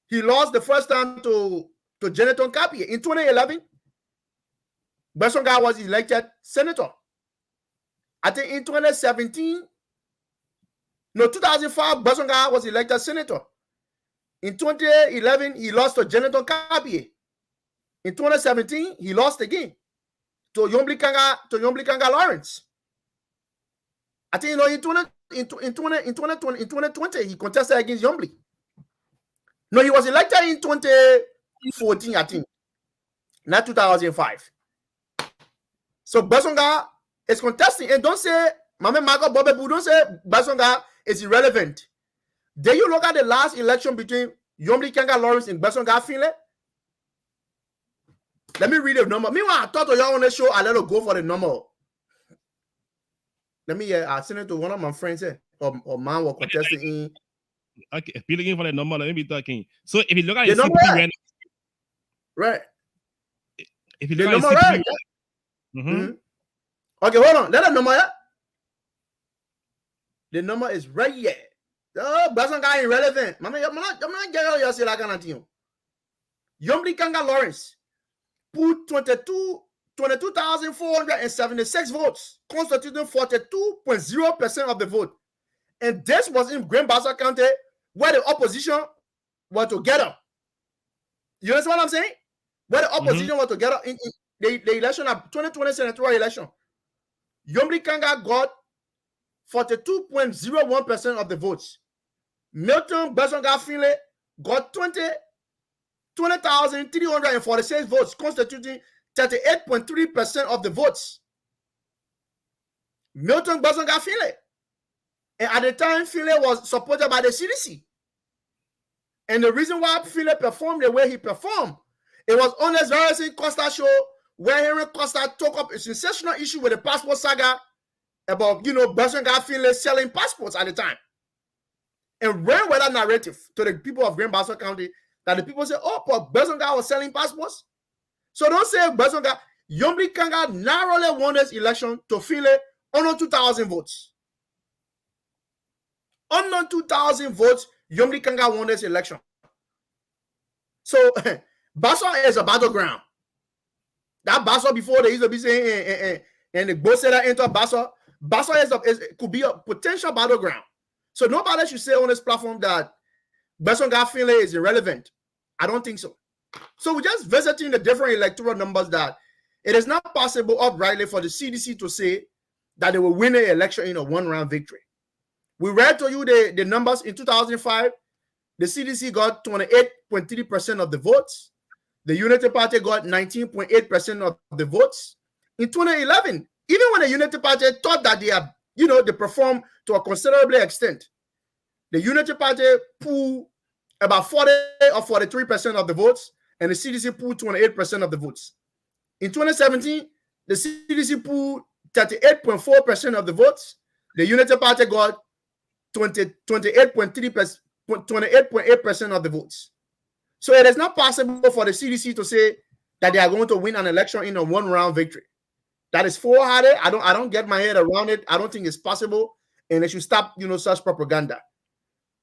He lost the first time to Jonathan Kapie. In 2011, Besson Gafile was elected senator. I think in 2005, Besson Gafile was elected senator. In 2011, he lost to Jonathan Kapie. In 2017, he lost again to Yombli Kanga Lawrence. I think in 2020, he contested against Yombli. No, he was elected in 2014, I think, not 2005. So Basonga is contesting, and don't say, Mame Marco Bobebu, don't say Basonga is irrelevant. Then you look at the last election between Yombli Kanga Lawrence and Basonga Finlay. Let me read the number. Meanwhile, I thought y'all on the show, I let her go for the number. Let me I send it to one of my friends here, or man were contesting in. Okay, if you're looking for the number, let me be talking. So if you look at the number, right? If you look the at number, right? Okay, hold on. Let the number. The number is right here. Oh, Basson guy irrelevant. I'm not getting out your say like that. Yombli Kanga Lawrence put 22,476 votes, constituting 42.0% of the vote. And this was in Grand Bassa County, where the opposition were together. You understand what I'm saying? Where the opposition were together in the election of 2020 senatorial election. Yombli Kanga got 42.01% of the votes. Milton Basonga Finlay got 20,346 votes, constituting 38.3% of the votes. Milton Basonga Finlay. And at the time, Finlay was supported by the CDC. And the reason why Finlay performed the way he performed, it was on this very same Costa Show where Henry Costa took up a sensational issue with the passport saga about, Basonga Finlay selling passports at the time. And ran with that narrative to the people of Grand Bassa County that the people say, oh, but Basonga was selling passports. So don't say Basonga. Yombli Kanga narrowly won this election to Finlay under 2,000 votes. Under 2,000 votes, Yombli Kanga won this election. So Bassa is a battleground. That Bassa before they used to be saying, and the boss said that enter Bassa could be a potential battleground. So nobody should say on this platform that Besonga Finlay is irrelevant. I don't think so. So we're just visiting the different electoral numbers that it is not possible uprightly for the CDC to say that they will win an election in a one-round victory. We read to you the numbers in 2005. The CDC got 28.3% of the votes. The Unity Party got 19.8% of the votes. In 2011, even when the Unity Party thought that they performed to a considerable extent, the Unity Party pulled about 40 or 43% of the votes, and the CDC pulled 28% of the votes. In 2017, the CDC pulled 38.4% of the votes. The Unity Party got 28.8% of the votes. So it is not possible for the CDC to say that they are going to win an election in a one-round victory. That is foolhardy. I don't get my head around it. I don't think it's possible, and they should stop, such propaganda.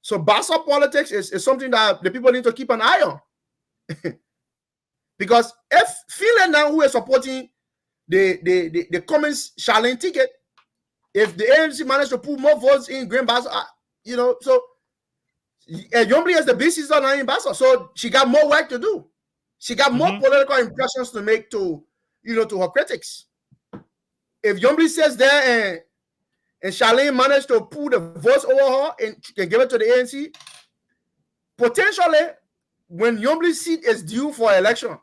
So Bassa politics is something that the people need to keep an eye on. Because if Finland now, who is supporting the Cummins Charlene ticket, if the ANC managed to put more votes in Green Bassa, so Yombli is the big sister now in Bassa, so she got more work to do. She got more political impressions to make to her critics. If Yombli says there and Charlene managed to pull the votes over her and can give it to the ANC, potentially, when Yombli's seat is due for election,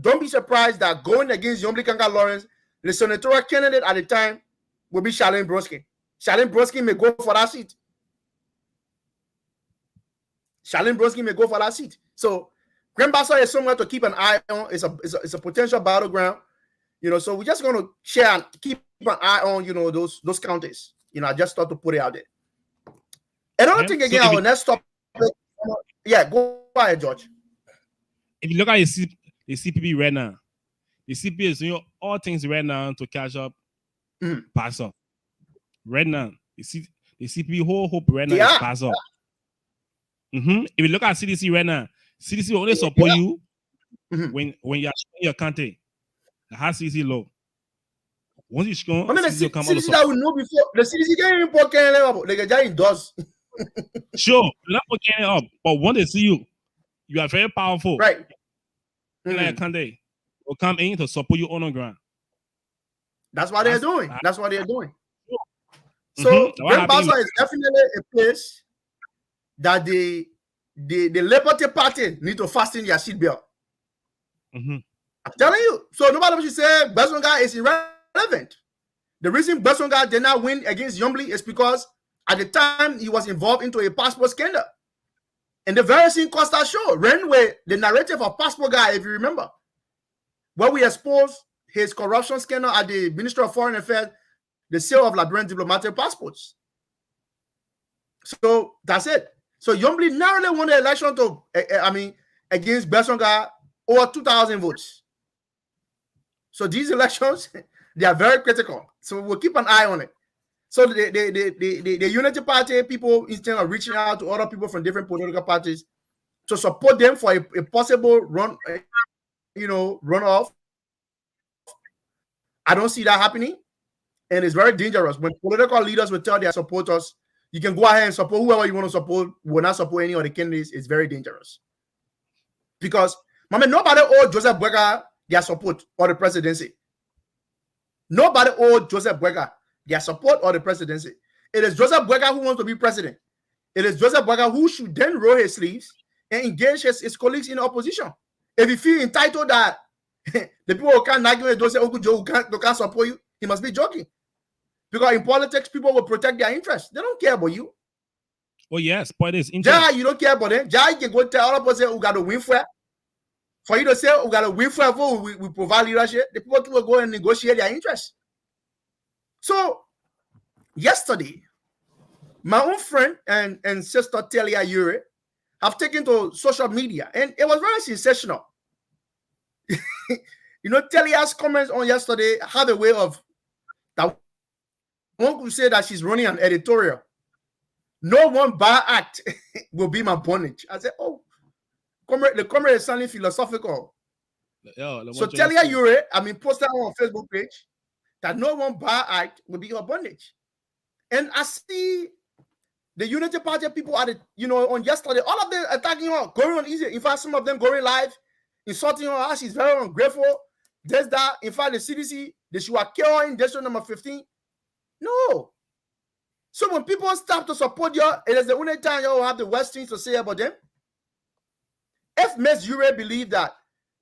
don't be surprised that going against Yombli Kanga Lawrence, the senatorial candidate at the time will be Charlene Brodsky. Charlene Brodsky may go for that seat. So Grand Bassa is somewhere to keep an eye on. It's a potential battleground. So we're just going to share and keep an eye on, those counties. I just thought to put it out there. Another thing again, our next topic. Yeah, go ahead, George. If you look at the CPP right now, the CPP is doing all things right now to catch up, pass up. Right now, the CPP whole hope right now is pass up. If you look at CDC right now, CDC will only support you when you're your country. How CDC low. Once you strong, the CDC that we know before, the CDC can't import Canada, like a giant does. Sure, you're not getting up, but when they see you, you are very powerful. Right. Like a country will come in to support you on the ground. That's what they're doing. So Grand Bassa is definitely a place that the Liberty Party need to fasten their seatbelt. I'm telling you. So nobody should say Besonga is irrelevant. The reason Besonga did not win against Yombli is because at the time he was involved into a passport scandal. And the very same Costa Show ran with the narrative of Passport Guy, if you remember, where we exposed his corruption scandal at the Ministry of Foreign Affairs, the sale of Liberian diplomatic passports. So that's it. So Yombli narrowly won the election against Besonga over 2,000 votes. So these elections, they are very critical. So we'll keep an eye on it. So the Unity Party people, instead of reaching out to other people from different political parties to support them for a possible runoff, I don't see that happening. And it's very dangerous. When political leaders will tell their supporters, you can go ahead and support whoever you want to support, will not support any of the candidates, it's very dangerous. Because, nobody owed Joseph Boyka their support or the presidency. Nobody owed Joseph Boyka their support or the presidency. It is Joseph Boyka who wants to be president. It is Joseph Boyka who should then roll his sleeves and engage his colleagues in opposition. If he feels entitled that the people who can't argue with those who can't support you, he must be joking. Because in politics, people will protect their interests. They don't care about you. Oh, yes, but it's interesting. Jai, you don't care about them. Jai, you can go tell other people who got to win for it. For you to say we got to win for it, we provide leadership, the people will go and negotiate their interests. So, yesterday, my own friend and sister Telia Yuri have taken to social media, and it was very sensational. Telia's comments on yesterday have a way of that one could say that she's running an editorial. No one bad act will be my bondage. I said, oh, the comment is sounding philosophical. So Telia Yuri, posted on Facebook page that no one bad act will be her bondage. And I see the Unity Party people at it, on yesterday, all of them attacking her, going on easy. In fact, some of them going live, insulting her. She's very ungrateful. There's that. In fact, the CDC, they should kill her in district number 15. No. So when people start to support you, it is the only time you will have the worst things to say about them. If Ms. Ure believe that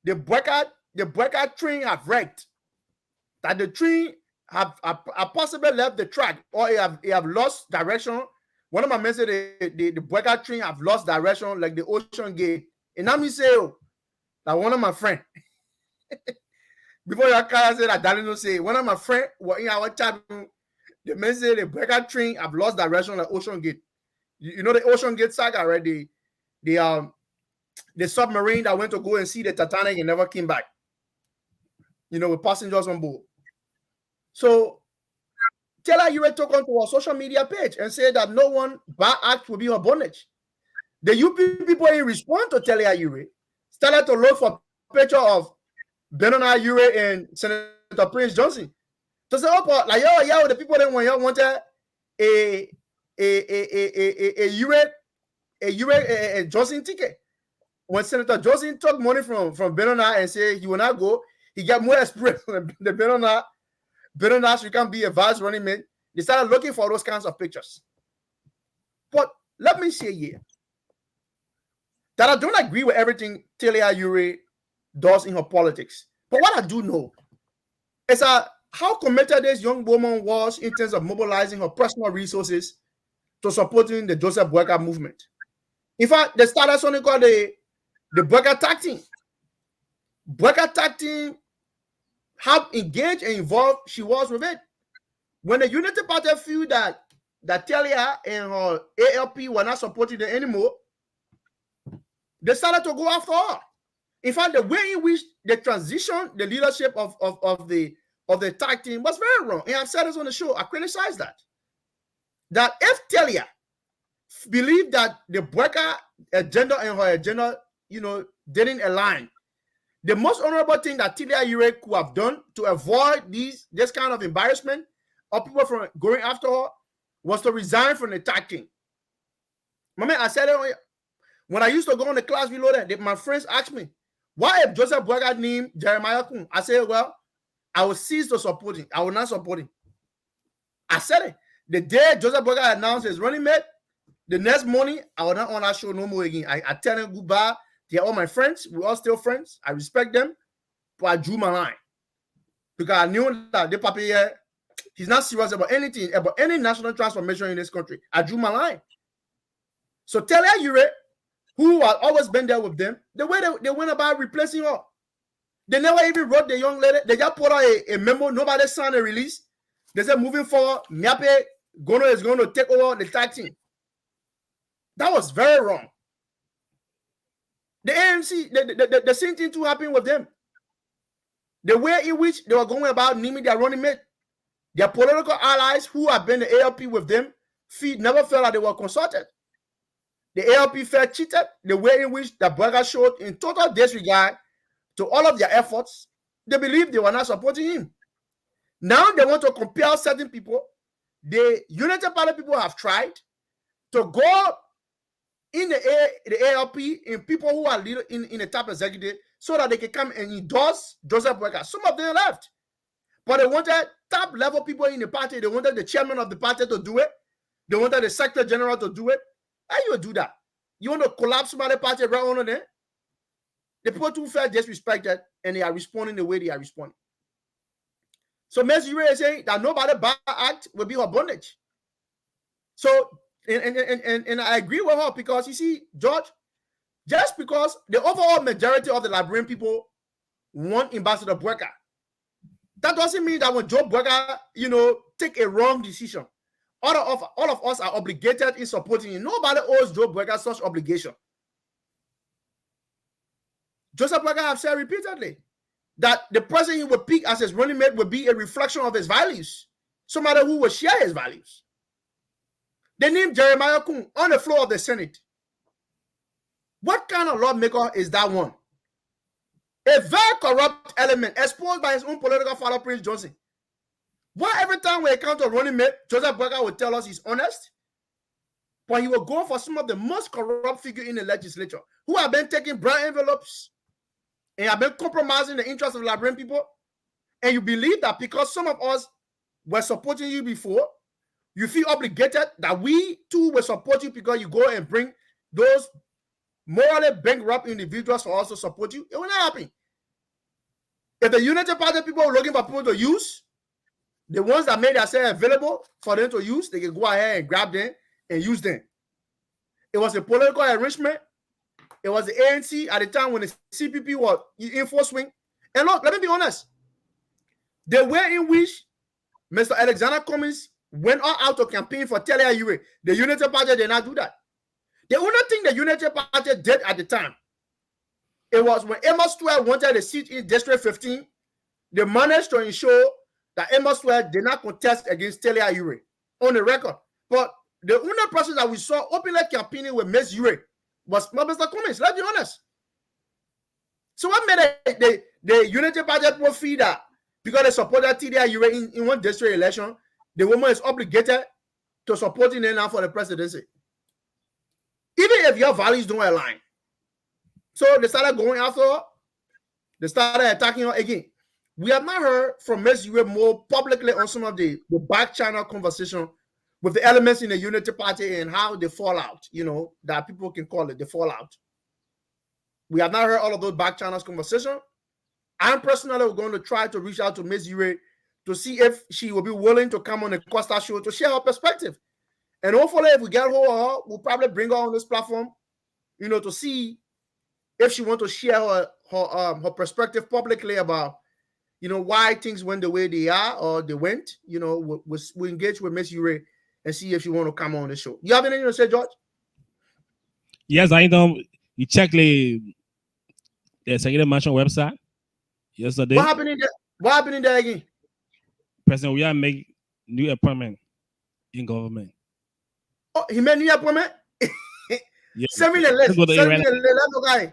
the breaker train have wrecked, that the train have possibly left the track, or it have lost direction. One of my men said the breaker train have lost direction like the ocean gate. And I'm say, that one of my friend, before your car said that Dalino say, one of my friend were in our chat room, the men say the breaker train have lost direction like ocean gate. You know the ocean gate saga, right? The submarine that went to go and see the Titanic and never came back. With passengers on board. So Taylor Ure took onto her social media page and said that no one bad act will be her bondage. The UP people in response to Taylor Ure started to look for a picture of Bernard Ure and Senator Prince Johnson. To say, like the people that wanted a Ure Johnson ticket. When Senator Johnson took money from Bernard and said he will not go, he got more experience than the Bernard. Bernard, you can be a vice running mate. They started looking for those kinds of pictures. But let me say here that I don't agree with everything Taylor Ure does in her politics. But what I do know is how committed this young woman was in terms of mobilizing her personal resources to supporting the Joseph Boyka movement. In fact, they started something called the Boyka Tag Team. Boyka Tag Team, how engaged and involved she was with it. When the Unity Party feel that Talia and her ALP were not supporting them anymore, they started to go after her. In fact, the way in which they transitioned the leadership of the tag team was very wrong. And I've said this on the show. I criticize that. That if Talia believed that the Boyka agenda and her agenda, didn't align, the most honorable thing that Talia Ure could have done to avoid this kind of embarrassment of people from going after her was to resign from the tag team. My man, I said it when I used to go on the class below that my friends asked me, why if Joseph Boyka named Jeremiah Kun? I said, well, I will cease to support him. I will not support him. I said it. The day Joseph Boyka announced his running mate, the next morning, I will not on that show no more again. I tell him goodbye. They're all my friends. We're all still friends. I respect them. But I drew my line. Because I knew that the papi here, he's not serious about anything, about any national transformation in this country. I drew my line. So Talia Ure, who had always been there with them, the way they went about replacing her, they never even wrote the young lady. They just put out a memo. Nobody signed a release. They said, moving forward, Nyape is going to take over the tag team. That was very wrong. The ANC, the same thing too happened with them. The way in which they were going about naming their running mate, their political allies who have been the ALP with them, never felt like they were consulted. The ALP felt cheated. The way in which the Boyka showed in total disregard to all of their efforts, they believed they were not supporting him. Now they want to compel certain people. The United Party people have tried to go in the ALP in people who are in the top executive so that they can come and endorse Joseph Boyka. Some of them left. But they wanted top level people in the party. They wanted the chairman of the party to do it. They wanted the secretary general to do it. How you do that? You want to collapse somebody's party right on there? The people too felt disrespected and they are responding the way they are responding. So Ms. Ure is saying that nobody bad act will be her bondage. So and I agree with her because you see, George, just because the overall majority of the Liberian people want Ambassador Boyka, that doesn't mean that when Joe Boyka, take a wrong decision, all of us are obligated in supporting him. Nobody owes Joe Boyka such obligation. Joseph Boyka have said repeatedly that the person he would pick as his running mate would be a reflection of his values, somebody who will share his values. They named Jeremiah Kun on the floor of the Senate. What kind of lawmaker is that one? A very corrupt element exposed by his own political father, Prince Johnson. Why every time we encounter running mate, Joseph Boakai would tell us he's honest, but he will go for some of the most corrupt figures in the legislature who have been taking brown envelopes and have been compromising the interests of Liberian people. And you believe that because some of us were supporting you before, you feel obligated that we too will support you because you go and bring those morally bankrupt individuals for us to support you. It will not happen. If the United Party people are looking for people to use, the ones that made themselves available for them to use, they can go ahead and grab them and use them. It was a political arrangement. It was the ANC at the time when the CPP was in full swing. And look, let me be honest. The way in which Mr. Alexander Cummings went all out to campaign for Telia Ure, the United Party did not do that. The only thing the United Party did at the time, it was when Amos Stewart wanted a seat in District 15, they managed to ensure that Amos Stewart did not contest against Telia Ure on the record. But the only person that we saw openly campaigning with Ms. Ure was Mr. Cummings. Let's be honest. So what made the United Party people feel that because they supported Telia Ure in one district election, the woman is obligated to supporting them now for the presidency, even if your values don't align. So they started going after her. They started attacking her again. We have not heard from Ms. Ure more publicly on some of the back channel conversation with the elements in the Unity Party and how they fall out, that people can call it the fallout. We have not heard all of those back channels conversation. I'm personally going to try to reach out to Ms. Ure to see if she will be willing to come on the Costa Show to share her perspective. And hopefully, if we get hold of her, we'll probably bring her on this platform, to see if she wants to share her perspective publicly about, why things went the way they are or they went. We engage with Ms. Ure and see if she want to come on the show. You have anything to say, George? Yes, I know. You check the Executive Mansion website yesterday. What happened in there? What happened in there again? President, we have made new appointment in government. Oh, he made new appointment? Yeah. Send me the list. Send me the list, guy.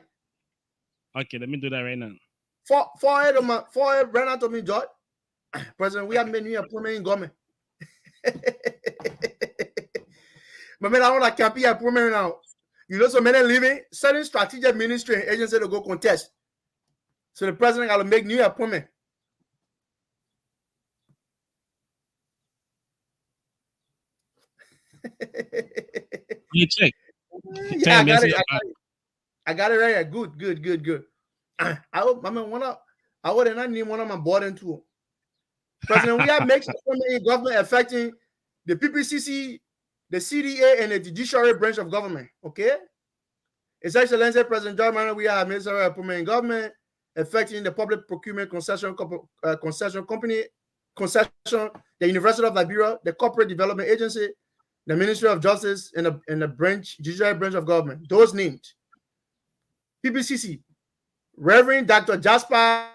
Okay, let me do that right now. Forward ran out to me, George. President, we have made new appointment in government. But man, I want to campaign appointment now. So many leaving certain strategic ministry and agency to go contest. So the president got to make new appointment. You check. Yeah, I got it right here. Good. I would not need one of my boarding tool. President, we have made appointment in government affecting the PPCC, the CDA, and the judiciary branch of government. Okay? His Excellency President John Manuel, we have made several appointment in government affecting the public procurement concession company, the University of Liberia, the Corporate Development Agency, the Ministry of Justice, and the judiciary branch of government. Those named. PPCC, Reverend Dr. Jasper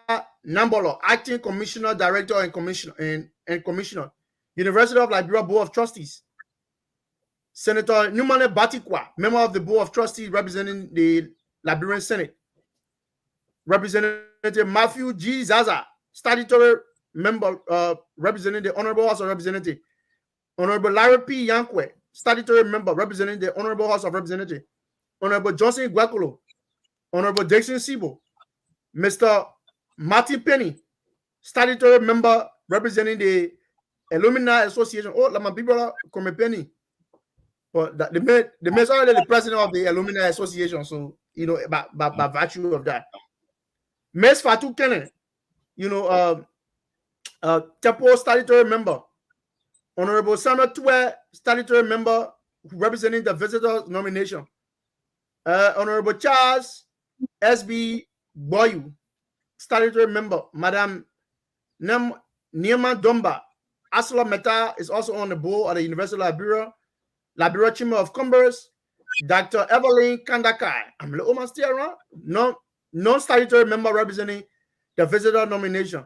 Nambolo, Acting Commissioner, Director, and Commissioner, University of Liberia Board of Trustees. Senator Numane Batikwa, member of the Board of Trustees representing the Liberian Senate. Representative Matthew G. Zaza, statutory member representing the Honorable House of Representatives. Honorable Larry P. Yankwe, statutory member representing the Honorable House of Representatives. Honorable Johnson Guaculo, Honorable Dixon Sibo, Mr. Martin Penny, statutory member representing the Alumni Association. Oh, my people come Penny. But the man is already the president of the Alumni Association, so by virtue of that. Ms. Fatou Kene, Tepo statutory member. Honorable Samuel Tue, statutory member representing the visitor nomination. Honorable Charles S.B. Boyu, statutory member. Madam Niema Domba, Asla Meta is also on the board of the University of Liberia Chamber of Commerce. Dr. Evelyn Kandakai, I'm the woman still around. Non-statutory member representing the visitor nomination.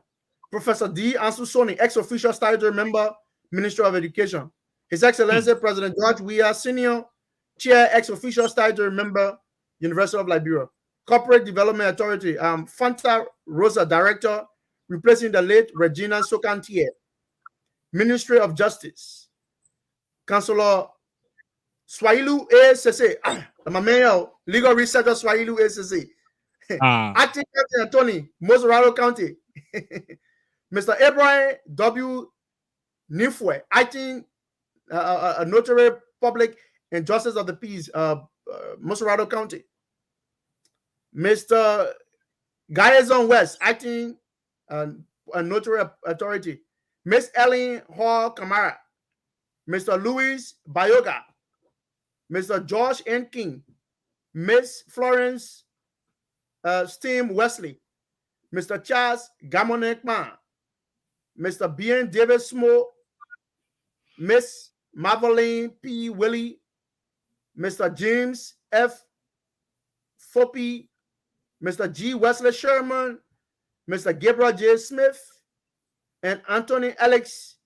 Professor D. Ansu Soni, ex-official statutory member, Ministry of Education. His Excellency President George Weah, Senior Chair, ex-official statutory member, University of Liberia. Corporate Development Authority, Fanta Rosa, Director, replacing the late Regina Sokantier. Ministry of Justice, Councillor Swahilu ASSA, my mayor, legal researcher Swahilu ASSA, acting county attorney, Moserado County, Mr. Abraham W. Nifwe, acting notary public and justice of the peace, Moserado County, Mr. Gayazon West, acting a notary authority, Miss Ellen Hall Kamara, Mr. Louis Bayoga, Mr. George N. King, Miss Florence Steam Wesley, Mr. Charles Gamonekman, Mr. B.N. Davis Smo, Miss Marveline P. Willie, Mr. James F. Foppy, Mr. G. Wesley Sherman, Mr. Gabriel J. Smith, and Anthony Alex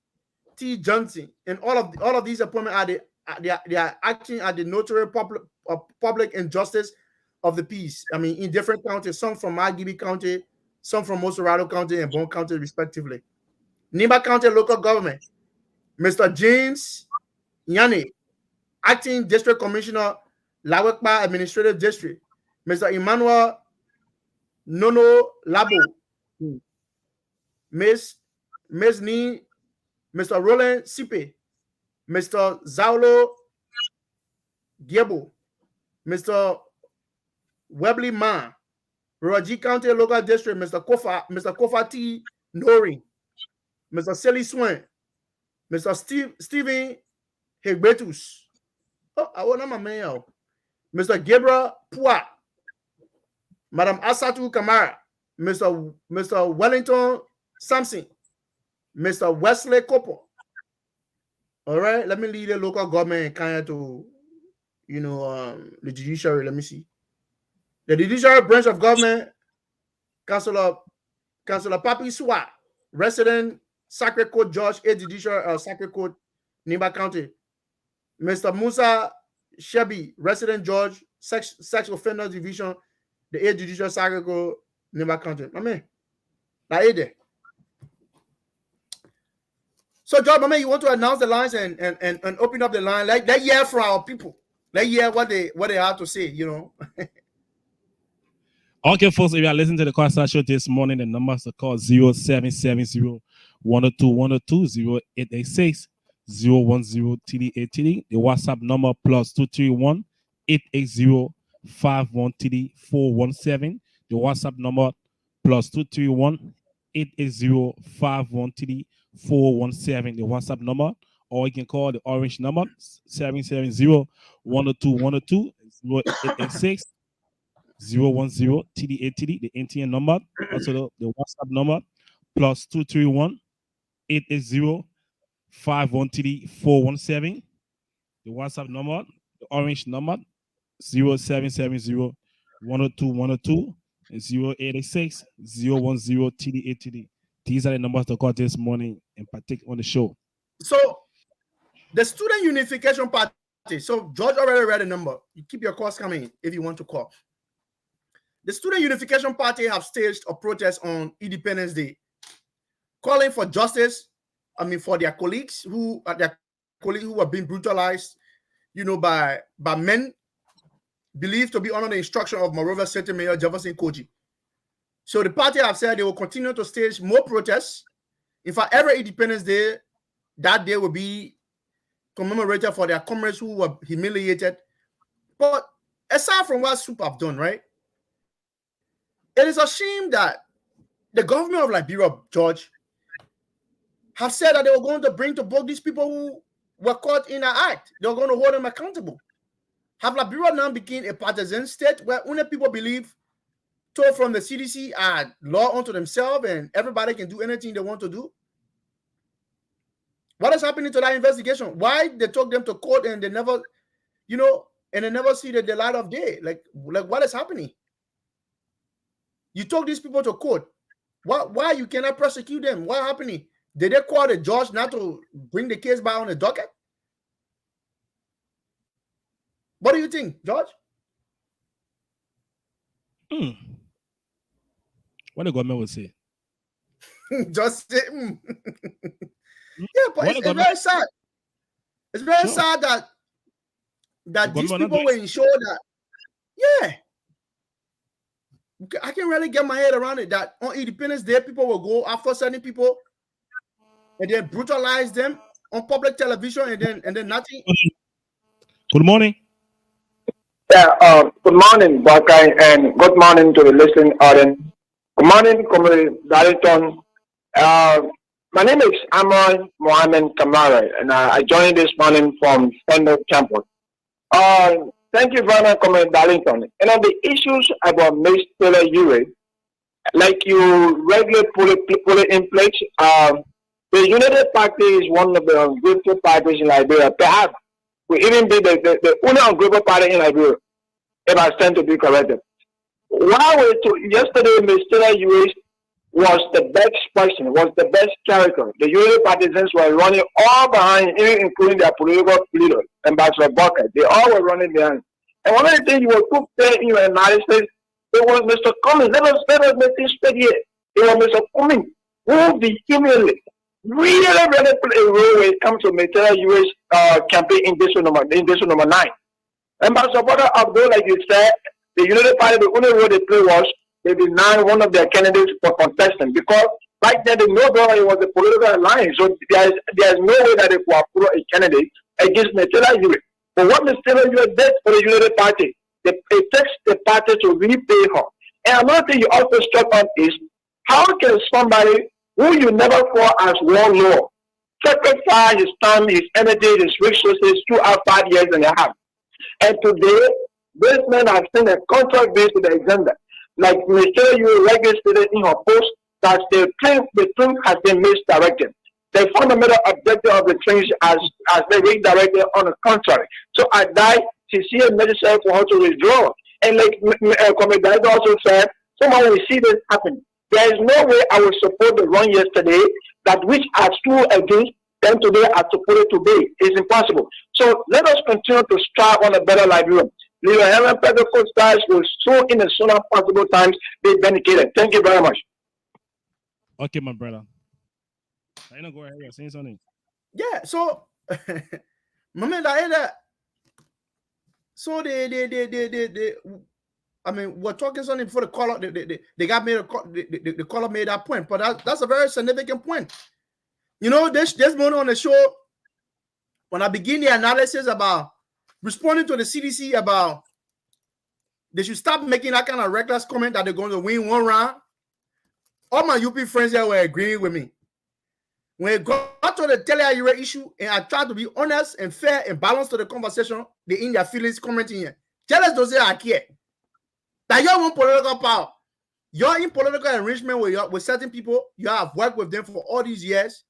T. Johnson. And all of these appointments they are acting at the notary public and justice of the peace. I mean, in different counties, some from Margibi County, some from Moserado County and Bon County, respectively. Nimba County local government, Mr. James Yane, acting district commissioner, Lawekpa Administrative District, Mr. Emmanuel Nono Labo, Miss Ni, Mr. Roland Sipe, Mr. Zaulo Giebo, Mr. Webley Ma, Raji County Local District, Mr. Kofa T. Nori, Mr. Sally Swain, Mr. Stephen Hegbetus. Oh, I want my mail. Mr. Gabriel Pua, Madam Asatu Kamara, Mr. Wellington Sampson, Mr. Wesley Kopo. All right, let me lead the local government kind of to, the judiciary. Let me see. The judiciary branch of government, Councillor Papi Swa, resident Sacred Court Judge, A Judicial Sacred Court, Nimba County. Mr. Musa Shebi, resident judge, sex offender division, the A Judicial Sacred Court, Nimba County. Amen. There. So, George, you want to announce the lines and open up the line? Let hear from our people. Let hear what they have to say, Okay, folks, if you are listening to the Costa Show this morning, the numbers are called 0770 102 102 0886 010 TD. The WhatsApp number plus 231 880 51 417. The WhatsApp number plus 231 880 51 417. The WhatsApp number, or you can call the orange number 770 102 102 0886 010 TD, the NTN number, also the WhatsApp number, plus 231 880 51 417. The WhatsApp number, the orange number, 0770 102 102 0886 010 TD. These are the numbers to call this morning and partake on the show. So, the Student Unification Party. So, George already read the number. You keep your calls coming if you want to call. The Student Unification Party have staged a protest on Independence Day, calling for justice. For their colleagues who are being brutalized, by men believed to be under the instruction of Monrovia City Mayor Jefferson Koji. So the party have said they will continue to stage more protests. In fact, every Independence Day, that day will be commemorated for their comrades who were humiliated. But aside from what SUP have done, right? It is a shame that the government of Liberia, George, have said that they were going to bring to book these people who were caught in an act. They were going to hold them accountable. Have Liberia now become a partisan state where only people believe told from the CDC are law unto themselves and everybody can do anything they want to do? What is happening to that investigation? Why they took them to court and they never, and they never see the light of day? Like what is happening? You took these people to court. Why you cannot prosecute them? What happening? Did they call the judge not to bring the case back on the docket? What do you think, George? What the government will say? Just say, Yeah, but it's very sad. It's very sad that these people will ensure that. Yeah, I can really get my head around it. That on Independence Day, people will go after certain people and then brutalize them on public television, and then nothing. Good morning. Yeah, good morning, Buckeye, and good morning to the listening audience. Good morning, Comrade Darlington. My name is Amon Mohammed Kamara, and I joined this morning from Sendwave campus. Thank you very much, Comrade Darlington. And on the issues about Miss Taylor Ure, like you regularly put it in place, the United Party is one of the ungrateful parties in Liberia. Perhaps we even be the only ungrateful party in Liberia, if I stand to be corrected. Yesterday, Miss Taylor Ure was the best person, was the best character. The United partisans were running all behind, even including their political leader, Ambassador Bucket. They all were running behind. And one of the things you were put there in your analysis, it was Mr. Cummings. Let us make this straight here. It was Mr. Cummings who vehemently really played a role when it comes to Miss Taylor Ure's campaign in district number 9. Ambassador Bucket, although, like you said, the United Party, the only role they played was they denied one of their candidates for contesting, because back then they know it was a political alliance, so there's no way that they could approve a candidate against Ms. Taylor Ure. But what Ms. Taylor Ure did for the United Party, it takes the party to repay her. And another thing you also struck on is, how can somebody who you never saw as warlord sacrifice his time, his energy, his resources throughout 5 years and a half? And today, this man has seen a contract based to the agenda. Like Ms. Taylor Ure regularly stated in her post, that the train has been misdirected. The fundamental objective of the trains has been redirected on the contrary. So I die to see it necessary for her to withdraw. And like Comrade Director also said, somehow we see this happen. There is no way I will support the run yesterday that which I stood against them today I support it today. It's impossible. So let us continue to strive on a better Liberia. Leader Helen Pedro Costas will soon, in the sooner possible times, be vindicated. Thank you very much. Okay, my brother. I know, go ahead. You're saying something. Yeah, so, so I mean, we're talking something before the caller. They got made the caller made that point, but that's a very significant point. You know, this morning on the show, when I begin the analysis about responding to the CDC about they should stop making that kind of reckless comment that they're going to win one round, all my UP friends here were agreeing with me. When it got to the Taylor Ure issue, and I tried to be honest and fair and balanced to the conversation, they in their feelings commenting here. Tell us those I care. That you want political power. You're in political enrichment with certain people. You have worked with them for all these years.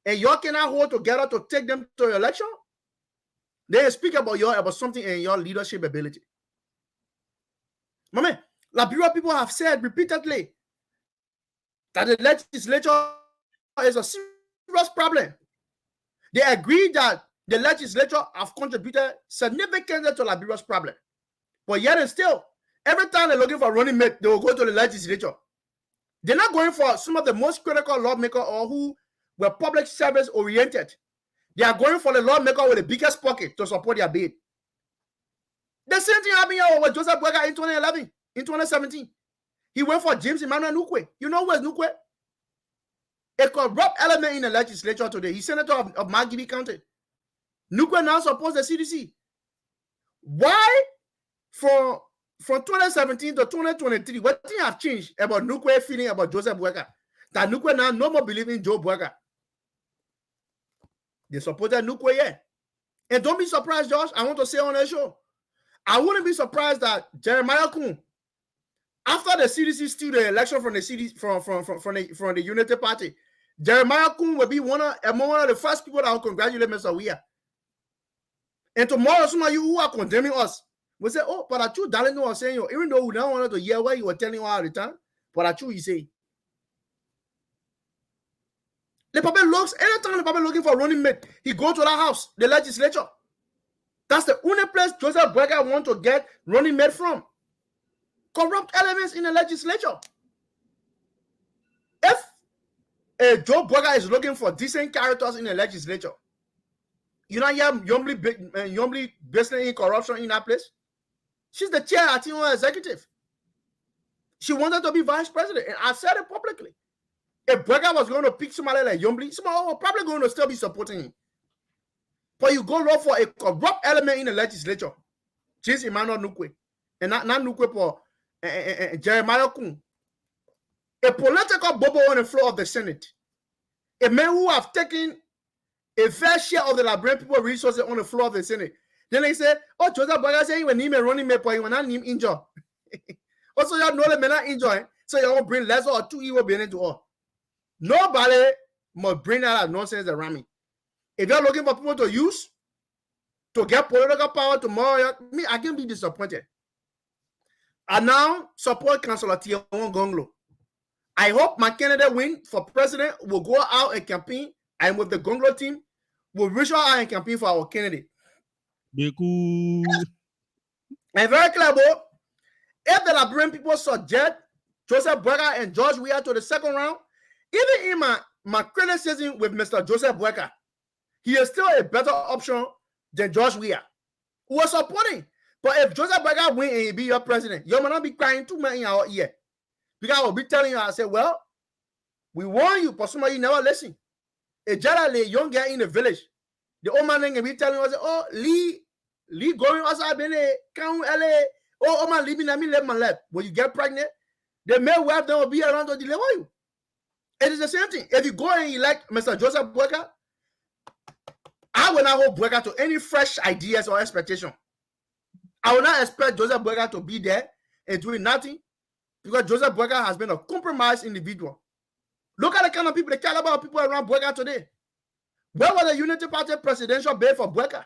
And you cannot hold together to take them to your election. They speak about something in your leadership ability. Mama, Liberia people have said repeatedly that the legislature is a serious problem. They agree that the legislature have contributed significantly to Liberia's problem. But yet and still, every time they're looking for running mate, they will go to the legislature. They're not going for some of the most critical lawmakers or who were public service oriented. They are going for the lawmaker with the biggest pocket to support their bid. The same thing happened here with Joseph Boyka in 2011, in 2017. He went for James Emmanuel Nukwe. You know where's Nukwe? A corrupt element in the legislature today. He's senator of Magibi County. Nukwe now supports the CDC. Why? From 2017 to 2023, what things have changed about Nukwe feeling about Joseph Boyka? That Nukwe now no more believe in Joe Boyka. They supported Nukwe, yeah. And don't be surprised, Josh. I want to say on the show, I wouldn't be surprised that Jeremiah Kun, after the CDC steal the election from the CDC from the Unity Party, Jeremiah Kun will be one of the first people that will congratulate Mr. Weah. And tomorrow, some of you who are condemning us will say, "Oh, but Achu Darlington was saying, even though we don't want to hear what you were telling all the time, but Achu you say." The public looks, anytime the public looking for running mate, he go to that house, the legislature. That's the only place Joseph Boyka want to get running mate from. Corrupt elements in the legislature. If Joe Burger is looking for decent characters in the legislature. You know, Yombly business in corruption in that place. She's the chair at executive. She wanted to be vice president, and I said it publicly. If Burger was going to pick somebody like Yombly, somebody was probably going to still be supporting him. But you go look for a corrupt element in the legislature. James Emmanuel Nukwe. And not Nukwe for Jeremiah Kun. A political bubble on the floor of the Senate. A man who have taken a fair share of the Liberian people resources on the floor of the Senate. Then they say, oh, Joseph Boga say he will name a running mate, but he will not name injure. Also, you know the men not injure, so you won't bring less or two evil being into all. Nobody must bring that nonsense around me. If you're looking for people to use to get political power tomorrow, me, I can be disappointed. I now support Councillor Tion Gonglo. I hope my candidate win for president will go out and campaign, and with the Gonglo team, will reach out and campaign for our candidate. And very clear, bro. If the Liberian people subject Joseph Burger and George Weah to the second round, even in my criticism with Mr. Joseph Burger, he is still a better option than George Weah, who was supporting. But if Joseph Burger win and he be your president, you might not be crying too much in our ear. Because I will be telling you, I say, well, we warn you, but somebody never listen. A generally young guy in the village, the old man can be telling us, oh, Lee going outside, come LA, oh, man, leave me, let me live my life. When you get pregnant, the male wife will be around to deliver you. It is the same thing. If you go and elect Mr. Joseph Burger, I will not hold Burger to any fresh ideas or expectation. I will not expect Joseph Burger to be there and doing nothing, because Joseph Burger has been a compromised individual. Look at the kind of people that care about people around Burger today. Where was the Unity Party presidential bid for Burger?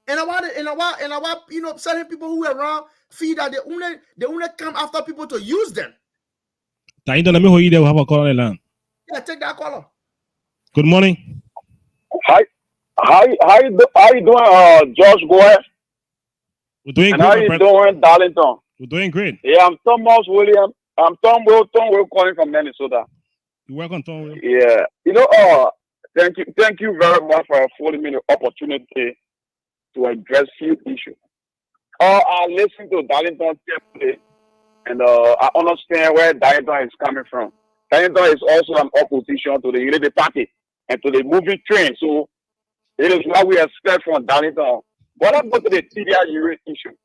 And I want certain people who are around feel that they only come after people to use them. Let me hold you there. We have a caller on the line. Yeah, take that caller. Good morning. How you doing, Josh Boy? We're doing and great. How you doing, Darlington? We're doing great. Yeah, I'm Thomas William. I'm Tom Will calling from Minnesota. You're welcome, Tom Will. Yeah, thank you very much for affording me the opportunity to address few issues. I listened to Darlington today, and I understand where Darlington is coming from. Darlington is also an opposition to the Unity Party and to the moving train. So it is what we expect from Darlington. But let's go to the TDI issue.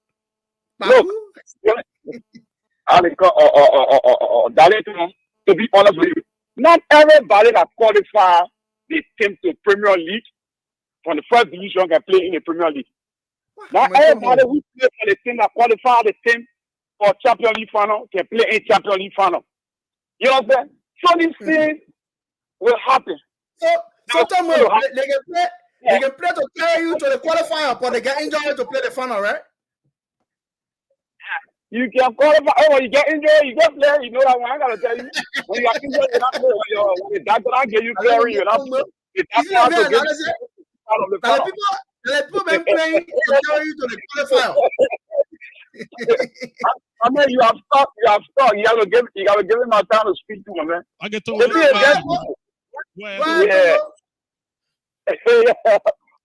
Look, Darlington, to be honest with you, not everybody that qualifies the team to Premier League from the first division can play in the Premier League. Not everybody who play for the team that qualifies the team for Champions League final can play in Champions League final. You know what I'm saying? So these things will happen. So Tom, they can play to carry you to the qualifier, but they get injured to play the final, right? You can qualify. Oh, when you get injured, you get play. You know that one. I gotta tell you. When you are injured, you're not playing. When the doctor not get you clearing, you're not playing. The doctor has to get you out of the final. The people been playing to carry you to the qualifier. I mean, you have stuck. You gotta give him my time to speak to him, man. I get to yeah.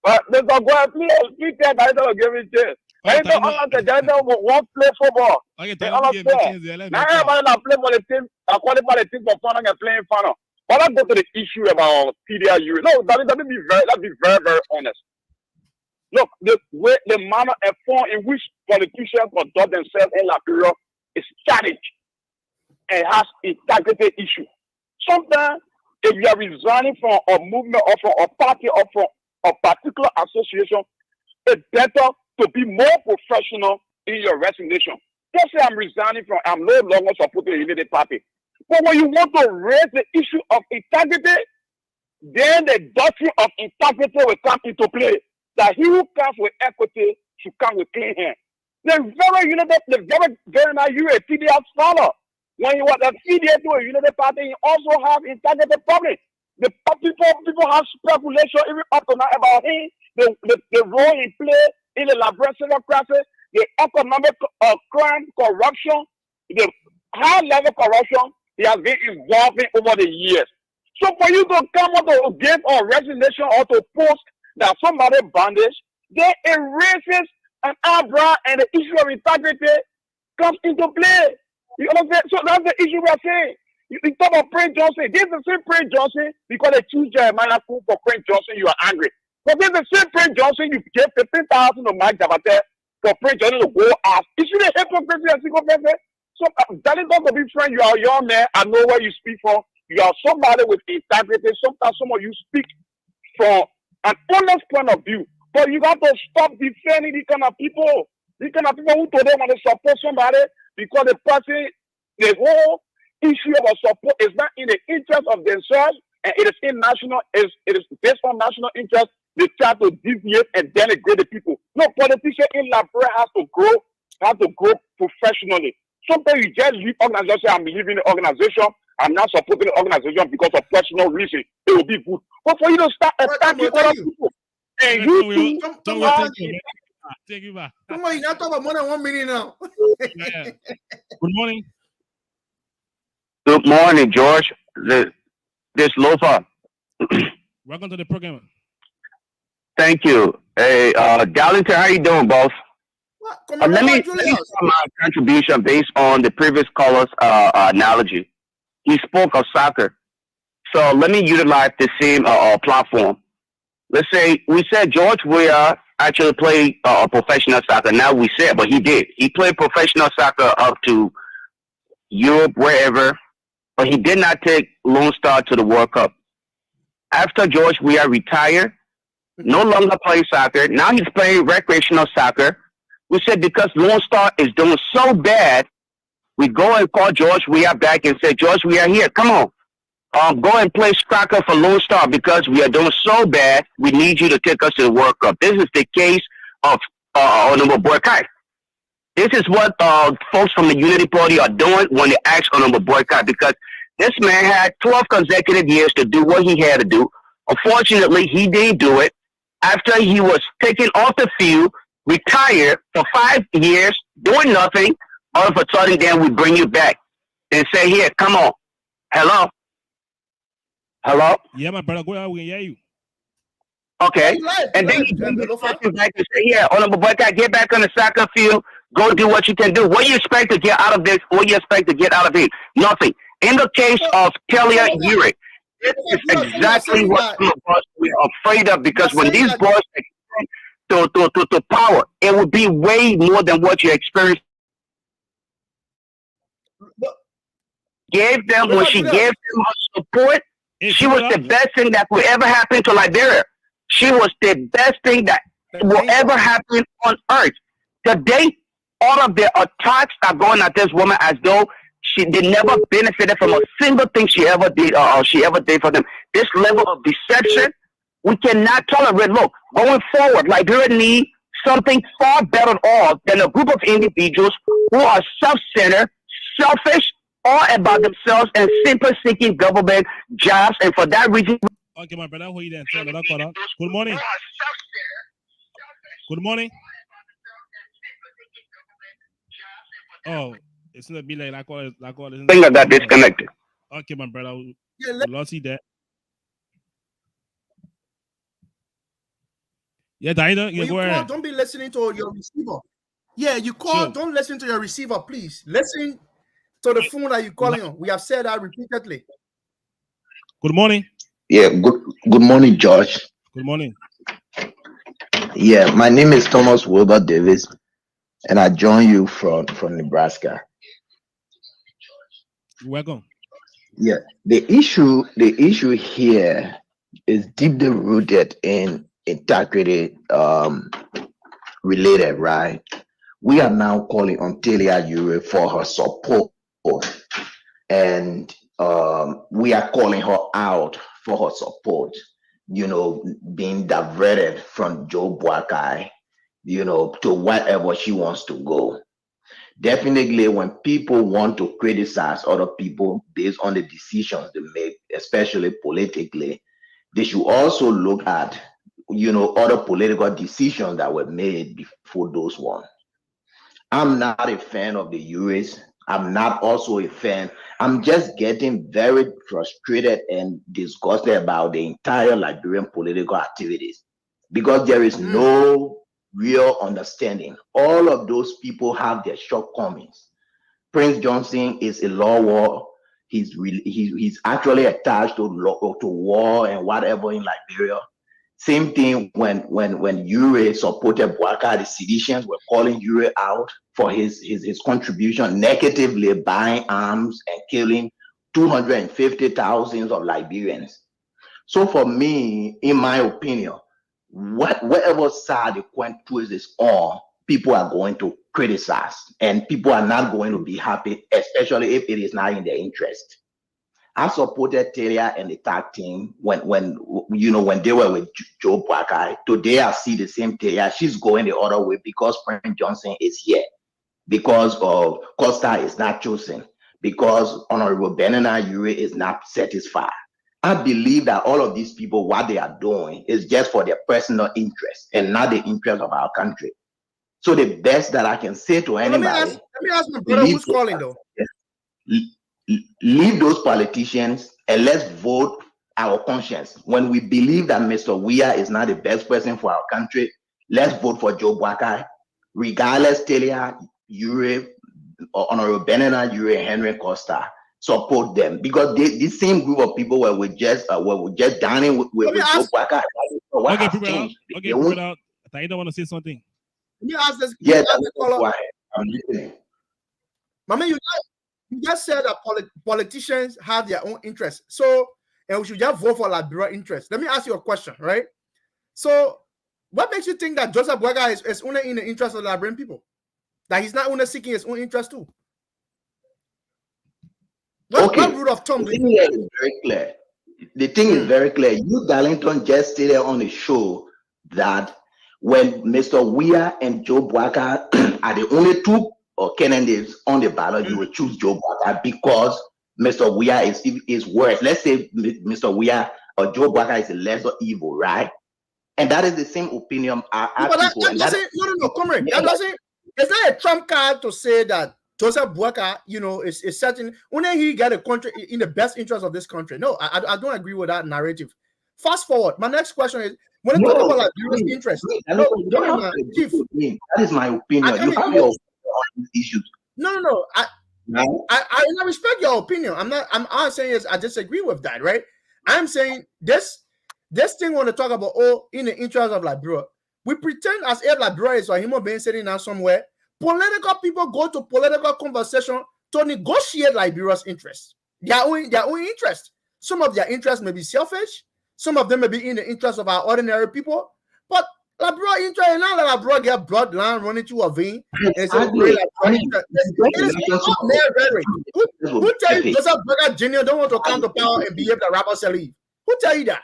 But let's go and play. Speak that. I don't give it chance. I don't understand. They won't play football. They understand. Now everybody that play for the team, I qualify the team for final and playing final. But let's go to the issue about PDIU. No, let's be very, very honest. Look, the manner and form in which politicians conduct themselves in Liberia is static and has integrity issue. Sometimes, if you are resigning from a movement or from a party or from a particular association, it's better to be more professional in your resignation. Just say I'm resigning from, I'm no longer supporting the Unity Party. But when you want to raise the issue of integrity, then the doctrine of integrity will come into play. That he who comes with equity should come with clean hands. The very nice you a TDS scholar. When you are a TDS to a Unity Party, you also have integrity problem. The people have speculation even up to now about him, the role he played in the Liberian civil crisis, the economic crime, corruption, the high level corruption, he has been involved in over the years. So for you to come out to give a resignation or to post that somebody bandage, then it raises an eyebrow and the issue of integrity comes into play. You understand? So that's the issue we are saying. You talk about Prince Johnson. This is the same Prince Johnson because they choose Jeremiah Fool for Prince Johnson, you are angry. But this is the same Prince Johnson you gave 15,000 to Mike Javate for Prince Johnson to go ask. Is it a hypocrisy and single person? So that is not to be friend. You are a young man. I know where you speak from. You are somebody with integrity. Sometimes some of you speak from an honest point of view. But you got to stop defending these kind of people. These kind of people who today want to support somebody because the person, the whole issue of support is not in the interest of themselves, and it is in national, it is based on national interest. They try to deviate and denigrate the people. No politician in Liberia has to grow professionally. Sometimes you just leave organization. I'm leaving the organization. I'm not supporting the organization because of personal reason. It will be good. But for you to start attacking other people, and you take you back. Come on, you're not talking about more than 1 minute now. Yeah. Good morning. Good morning, George. This Lofa. Welcome to the program. Thank you. Hey, Darlington, how you doing, boss? Let me start my contribution based on the previous caller's analogy. He spoke of soccer. So let me utilize the same platform. Let's say we said George Weah actually played professional soccer. Now we said, but he did. He played professional soccer up to Europe, wherever, but he did not take Lone Star to the World Cup. After George Weah retired, no longer plays soccer. Now he's playing recreational soccer. We said because Lone Star is doing so bad, we go and call George Weah back and say, George Weah, here, come on. Go and play soccer for Lone Star because we are doing so bad. We need you to take us to the World Cup. This is the case of Honorable Boycott. This is what folks from the Unity Party are doing when they ask Honorable Boycott, because this man had 12 consecutive years to do what he had to do. Unfortunately, he didn't do it. After he was taken off the field, retired for 5 years, doing nothing, all of a sudden then we bring you back and say, here, come on. Hello? Hello? Yeah, my brother, go ahead, we can hear you. Okay. And then you bring the person back and say, yeah, Honorable Boycott, get back on the soccer field, go do what you can do. What do you expect to get out of this? What do you expect to get out of it? Nothing. In the case of Talia Urick, this is exactly what we're afraid of, because when these boys to power, it will be way more than what you experienced. Gave them, when she gave them her support, she was the best thing that could ever happen to Liberia. She was the best thing that will ever happen on earth. Today, all of the attacks are going at this woman as though they never benefited from a single thing she ever did for them. This level of deception, we cannot tolerate. Look, going forward, Liberia needs something far better all than a group of individuals who are self-centered, selfish, all about themselves, and simply seeking government jobs. And for that reason, okay, my brother, who you then? Good morning. Good morning. Oh, it's gonna be like I call it. I think I got disconnected. Okay, my brother. We'll see that. Yeah, Dinah, you go ahead. Don't be listening to your receiver. Yeah, you call. Sure. Don't listen to your receiver, please. Listen to the phone that you're calling on. We have said that repeatedly. Good morning. Yeah, good morning, George. Good morning. Yeah, my name is Thomas Wilbur Davis, and I join you from Nebraska. You're welcome. Yeah, the issue here is deeply rooted in integrity related, right? We are now calling on Talia Urick for her support, and we are calling her out for her support, being diverted from Joe Boakai, to wherever she wants to go. Definitely, when people want to criticize other people based on the decisions they make, especially politically, they should also look at, other political decisions that were made before those ones. I'm not a fan of the US I'm not also a fan. I'm just getting very frustrated and disgusted about the entire Liberian political activities because there is no real understanding. All of those people have their shortcomings. Prince Johnson is a law war. He's actually attached to war and whatever in Liberia. Same thing when Ure supported Bouaka, the seditions were calling Ure out for his contribution, negatively buying arms and killing 250,000 of Liberians. So for me, in my opinion, whatever side the coin twist is on, people are going to criticize, and people are not going to be happy, especially if it is not in their interest. I supported Talia and the tag team when they were with Joe Bouaka. Today I see the same Talia. She's going the other way because Prince Johnson is here, because of Costa is not chosen, because Honorable Benena Ure is not satisfied. I believe that all of these people, what they are doing is just for their personal interest and not the interest of our country. So the best that I can say to anybody, let me ask my brother who's calling though. Leave those politicians and let's vote our conscience. When we believe that Mr. Weah is not the best person for our country, let's vote for Joe Bouaka, regardless Talia, Ure, Honorable Benena Ure, Henry Costa. Support them because this same group of people were just dining with Joe Bouaka. Okay, people out. I don't want to say something. Let me ask this. Yeah, why I'm listening. Mama, you just said that politicians have their own interests. So, and we should just vote for Liberia interests. Let me ask you a question, right? So, what makes you think that Joseph Bouaka is only in the interest of the Liberian people? That he's not only seeking his own interest too? What rule of thumb? The thing is very clear. The thing is very clear. You, Darlington, just stated on the show that when Mr. Weah and Joe Bouaka are the only two candidates on the ballot, you will choose Joe Bouaka because Mr. Weah is worse. Let's say Mr. Weah or Joe Bouaka is a lesser evil, right? And that is the same opinion. No, comrade. It's not a trump card to say that Joseph Bouaka, is certain only he got a country in the best interest of this country. No, I don't agree with that narrative. Fast forward. My next question is when you talk about Liberia's interest. That is my opinion. You have your issues. No. I respect your opinion. I'm not saying I disagree with that, right? I'm saying this thing when to talk about in the interest of Liberia. We pretend as if Liberia is a human being sitting down somewhere. Political people go to political conversation to negotiate Liberia's interests. Their own interest. Some of their interests may be selfish. Some of them may be in the interest of our ordinary people. But Liberia interest is not that Liberia get bloodline running through a vein. It's a great interest. It is not mere rhetoric. Who tell you Joseph Bouaka Jr. don't want to come to power and behave the Rabba Salif? Who tell you that?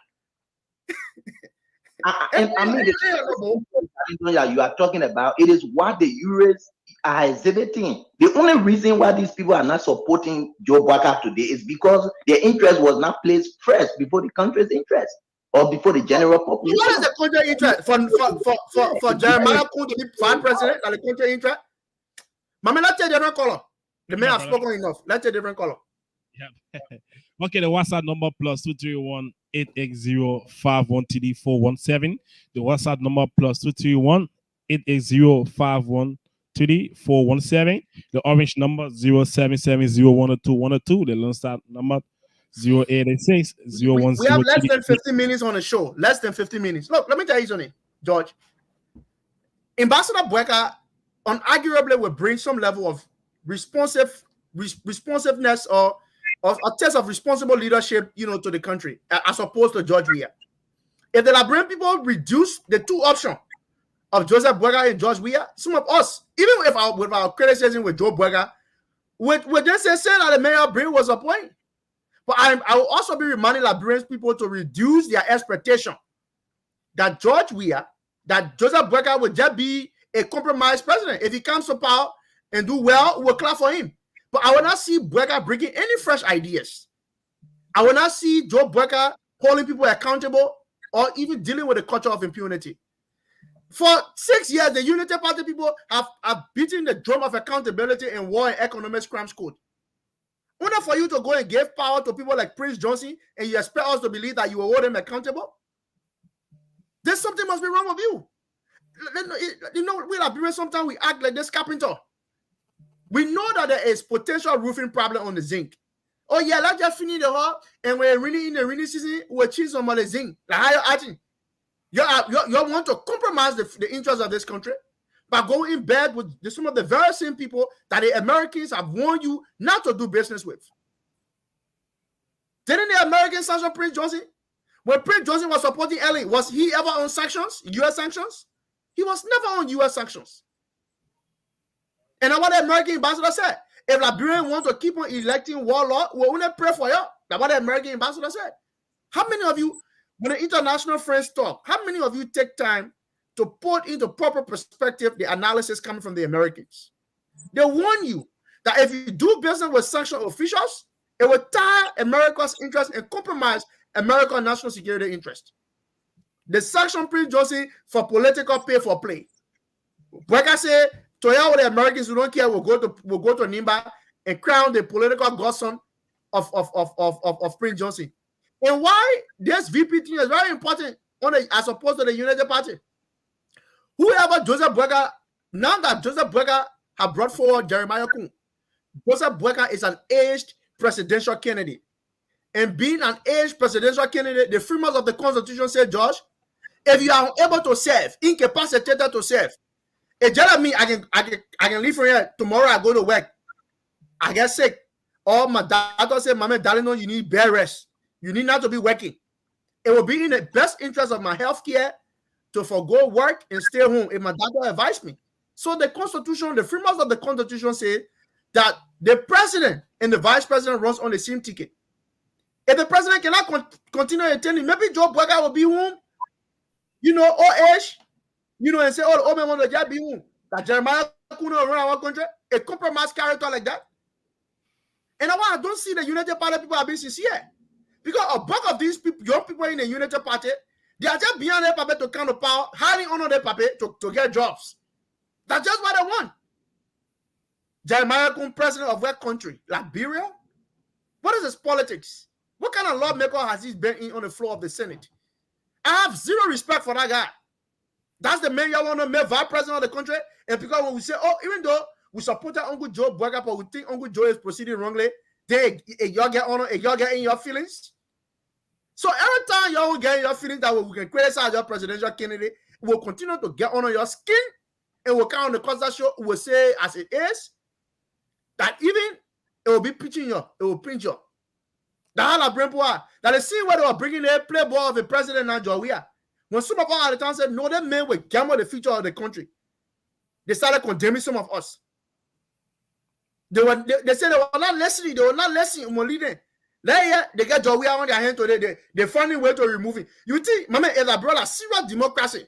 You are talking about it is what the Ures are exhibiting. The only reason why these people are not supporting Joe Bouaka today is because their interest was not placed first before the country's interest or before the general population. What is the country interest for Jeremiah Kuhn to be vice president and the country interest? Mama, let's take a different color. The man have spoken enough. Let's take a different color. Yeah. Okay, the WhatsApp number +231 880 417. The WhatsApp number +231 880 417. The orange number 07701212. The Lone Star number 0886 010. We have less than 50 minutes on the show. Less than 50 minutes. Look, let me tell you something, George. Ambassador Bouaka unarguably will bring some level of responsiveness or a test of responsible leadership, to the country, as opposed to George Weah. If the Liberian people reduce the two options of Joseph Bouaka and George Weah, some of us, even with our criticism with Joe Bouaka, would just say that the mayor Brin was a point. But I will also be reminding Liberian people to reduce their expectation that George Weah, that Joseph Bouaka would just be a compromised president. If he comes to power and do well, we'll clap for him. But I will not see Bouaka bringing any fresh ideas. I will not see Joe Bouaka holding people accountable or even dealing with the culture of impunity. For 6 years, the Unity Party people have beaten the drum of accountability in war and economic crimes code. Only for you to go and give power to people like Prince Johnson and you expect us to believe that you will hold them accountable? There's something must be wrong with you. You know, we Liberians sometimes we act like this carpenter. We know that there is potential roofing problem on the zinc. Oh yeah, let's just finish the hall and we're really in the rainy season, we'll choose some of the zinc. Like how you acting? You want to compromise the interests of this country by going in bed with some of the very same people that the Americans have warned you not to do business with. Didn't the Americans sanction Prince Johnson? When Prince Johnson was supporting Ellen, was he ever on sanctions, U.S. sanctions? He was never on U.S. sanctions. And what the American ambassador said, if Liberians want to keep on electing warlord, we want to pray for you. That's what the American ambassador said. How many of you, when the international friends talk, how many of you take time to put into proper perspective the analysis coming from the Americans? They warn you that if you do business with sanctioned officials, it will tie America's interest and compromise American national security interest. The sanction Prince Johnson for political pay for play. Like I say, to all the Americans who don't care will go to Nimba and crown the political godson of Prince Johnson. And why this VP thing is very important as opposed to the United Party. Whoever Joseph Boyka, now that Joseph Boyka have brought forward Jeremiah Kun, Joseph Boyka is an aged presidential candidate. And being an aged presidential candidate, the framers of the Constitution said, Josh, if you are unable to serve, incapacitated to serve, it just me, I can leave from here. Tomorrow I go to work. I get sick. Or my doctor said, Mama, darling, no, you need bed rest. You need not to be working. It will be in the best interest of my health care to forgo work and stay home if my doctor advised me. So the Constitution, the framers of the Constitution say that the president and the vice president runs on the same ticket. If the president cannot continue attending, maybe Joe Boyka will be home, old age, and say, oh, the old man want to just be home. That Jeremiah couldn't run our country, a compromised character like that. And I don't see the United Party people are being sincere. Because a bulk of these people, young people in the United Party, they are just beyond their paper to count of power, hiring on their paper to get jobs. That's just what they want. Jeremiah Kun, president of what country? Liberia? What is his politics? What kind of lawmaker has he been in on the floor of the Senate? I have zero respect for that guy. That's the man you want to make vice president of the country. And because when we say, oh, even though we supported Uncle Joe Boyka, but we think Uncle Joe is proceeding wrongly, then y'all get honor and y'all get in your feelings. So every time y'all will get in your feelings that we can criticize your presidential candidate, we'll continue to get on your skin and we'll come on the Costa Show, we'll say as it is, that even it will be pitching you, it will pinch you. That the scene where they were bringing the playboy of the president and Joia. When some of us at the time said, no, that man will gamble the future of the country. They started condemning some of us. They said they were not listening. They were not listening. They get Joia on their hand today. They find a way to remove it. You think, Mama, if I brought a serious democracy,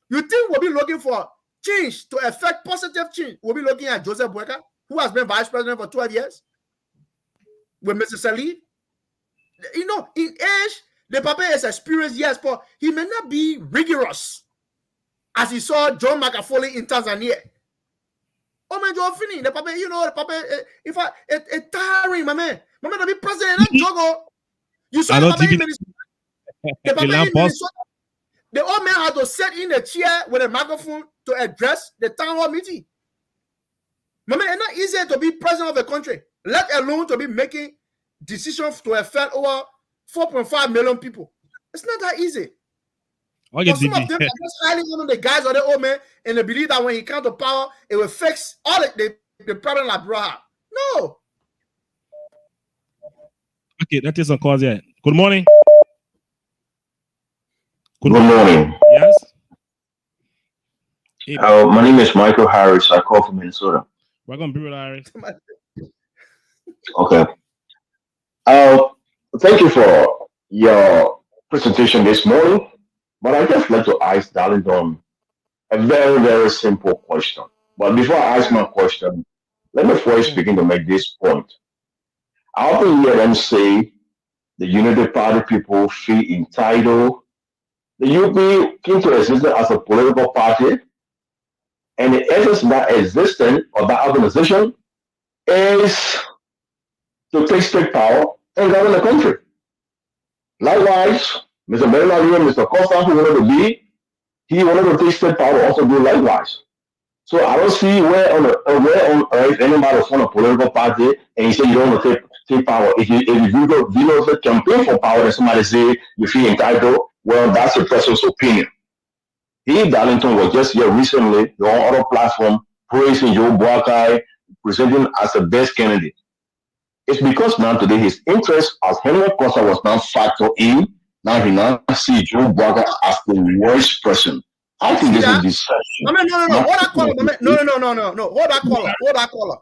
you think we'll be looking for change to affect positive change? We'll be looking at Joseph Boyka, who has been vice president for 12 years. With Mr. Salih, in age, the papa is experienced, yes, but he may not be rigorous as he saw John McAfoley in Tanzania. Oh man, Joe Finney, the papa, the papa, if I tiring, my man, to be president, not Jogo. You saw the papa in Minnesota. The papa in Minnesota. The old man had to sit in the chair with a microphone to address the town hall meeting. My man, it's not easy to be president of a country, let alone to be making decisions to affect over 4.5 million people. It's not that easy. But some of them are just highly one of the guys or the old man, and they believe that when he comes to power, it will fix all the problem like brought up. No. Okay, that is some cause here. Good morning. Good morning. Yes. Hey, my name is Michael Harris. I call from Minnesota. Welcome, Brother Harris. Okay. Thank you for your presentation this morning. But I just like to ask Darlington a very, very simple question. But before I ask my question, let me first begin to make this point. I often hear them say the United Party people feel entitled The UP came to existence as a political party, and the essence of that existence or that organization is to take state power and govern the country. Likewise, Mr. Bernard and Mr. Costa, who wanted to be, he wanted to take state power, also do likewise. So I don't see where on earth anybody from a political party and you say you don't want to take power. If you go campaign for power and somebody say you feel entitled, well, that's a person's opinion. He, Darlington, was just here recently on other platform praising Joe Boakai, presenting as the best candidate. It's because now today his interest as Henry Costa was now factored in. Now he now see Joe Boakai as the worst person. I think this is deception. No. Hold that caller. No. Hold that caller.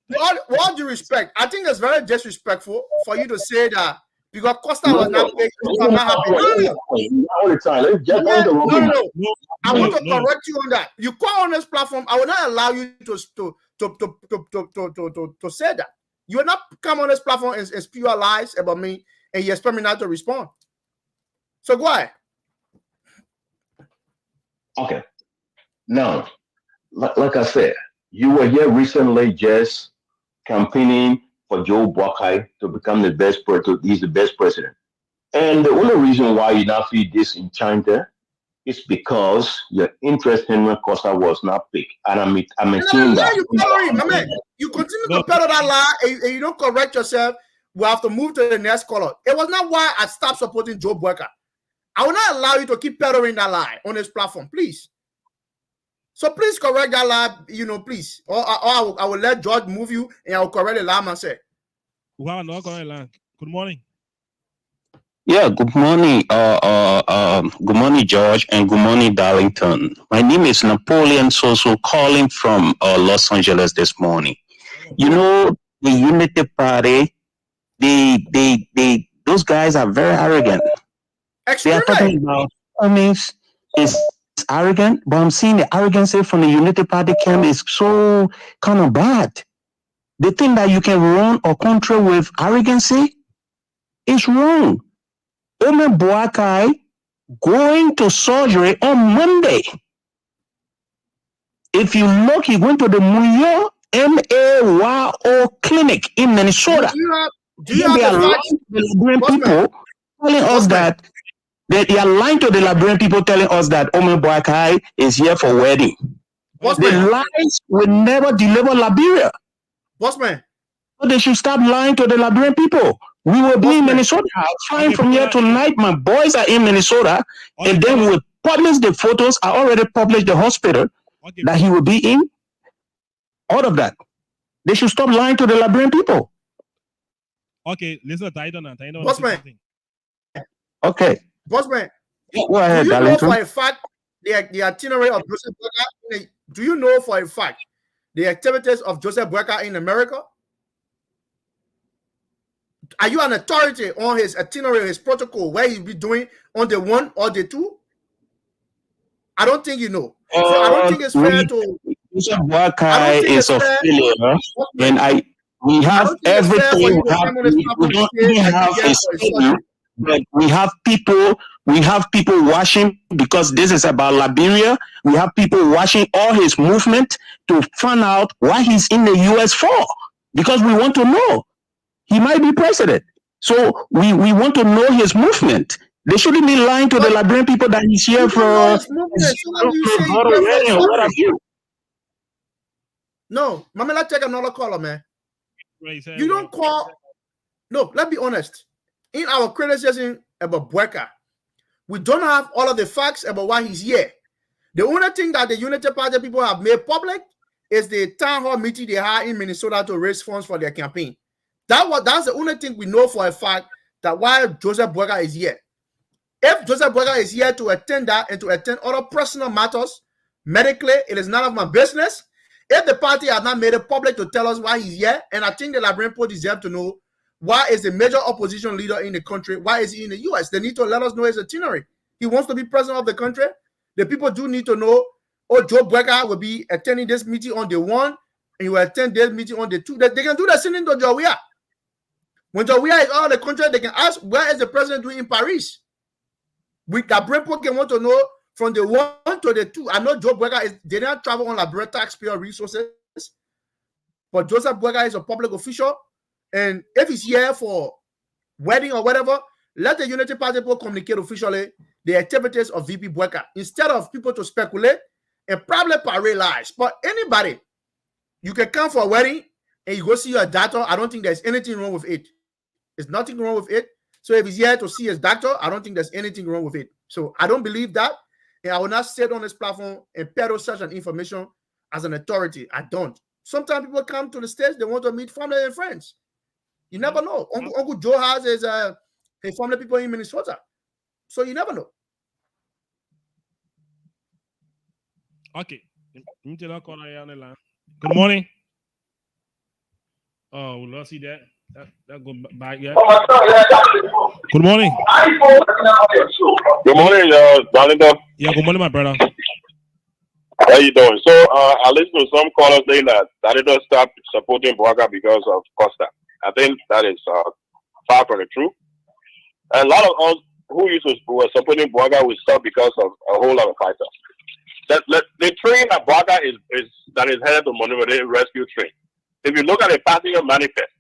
With all due respect, I think it's very disrespectful for you to say that because Costa was not big. I'm not happy. All the time. No. I want to correct you on that. You call on this platform. I will not allow you to say that. You will not come on this platform and spew lies about me, and you expect me not to respond. So go ahead. Okay. Now, like I said, you were here recently just campaigning for Joe Boakai to become the best president. He's the best president. And the only reason why you now feel disenchanted is because your interest in Henry Costa was not big. And I'm saying that. You continue to peddle that lie and you don't correct yourself. We have to move to the next caller. It was not why I stopped supporting Joe Boakai. I will not allow you to keep peddling that lie on this platform, please. So please correct that lie, please. Or I will let George move you and I will correct the lie myself. Good morning. Yeah, good morning. Good morning, George, and good morning, Darlington. My name is Napoleon Soso, calling from Los Angeles this morning. You know, the Unity Party, those guys are very arrogant. They are talking about is arrogant, but I'm seeing the arrogance from the Unity Party camp is so kind of bad. They think that you can run a country with arrogancy is wrong. Omen Boakai going to surgery on Monday. If you look, he went to the Muyo MAYO clinic in Minnesota. Do you have the Liberian people telling us that they are lying to the Liberian people telling us that Omen Boakai is here for wedding. The lies will never deliver Liberia. Bossman. So they should stop lying to the Liberian people. We will be in Minnesota. I'll fly from here tonight. My boys are in Minnesota. And then we'll publish the photos. I already published the hospital that he will be in. All of that. They should stop lying to the Liberian people. Okay, listen, Bossman. Okay. Bossman. Go ahead, do you Darlington. know for a fact the itinerary of Joseph Boakai? Do you know for a fact the activities of Joseph Boakai in America? Are you an authority on his itinerary, his protocol, where he'll be doing on the 1 or the 2? I don't think you know. So I don't think it's fair to. Joseph Boakai is a failure, and we have everything. We don't even have a schedule, but we have people. We have people watching because this is about Liberia. We have people watching all his movement to find out why he's in the U.S. for, because we want to know. He might be president. So we want to know his movement. They shouldn't be lying to the Liberian people that he's here for. No, Mama, let's take another caller, man. You don't call. No, let's be honest. In our criticism about Boakai, we don't have all of the facts about why he's here. The only thing that the Unity Party people have made public is the town hall meeting they had in Minnesota to raise funds for their campaign. That's the only thing we know for a fact that why Joseph Boakai is here. If Joseph Boakai is here to attend that and to attend other personal matters, medically, it is none of my business. If the party has not made it public to tell us why he's here, and I think the Liberian people deserve to know why is the major opposition leader in the country, why is he in the U.S.? They need to let us know his itinerary. He wants to be president of the country. The people do need to know, Joe Boakai will be attending this meeting on the 1, and he will attend this meeting on the 2. They can do the same thing to Jawia. When Jawia is out of the country, they can ask, where is the president doing in Paris? We Gabriel can want to know from the 1 to the 2. I know Joe Boyka they didn't travel on Labrador taxpayer resources, but Joseph Boyka is a public official, and if he's here for wedding or whatever, let the Unity Party people communicate officially the activities of VP Boyka instead of people to speculate and probably parade lies. But anybody, you can come for a wedding and you go see your doctor. I don't think there's anything wrong with it. There's nothing wrong with it. So if he's here to see his doctor, I don't think there's anything wrong with it. So I don't believe that. And I will not sit on this platform and peddle such an information as an authority. I don't. Sometimes people come to the States, they want to meet family and friends. You never know. Uncle Joe has his family people in Minnesota. So you never know. Okay. Good morning. Oh, we'll not see that. That go back yet. Good morning. Good morning, Donald. Yeah, good morning, my brother. How you doing? So I listened to some callers saying that Donald stopped supporting Boyka because of Costa. I think that is far from the truth. A lot of us who were supporting Boyka will stop because of a whole lot of fighters. The train that Boyka is headed to Monrovia, the rescue train. If you look at the passenger manifest,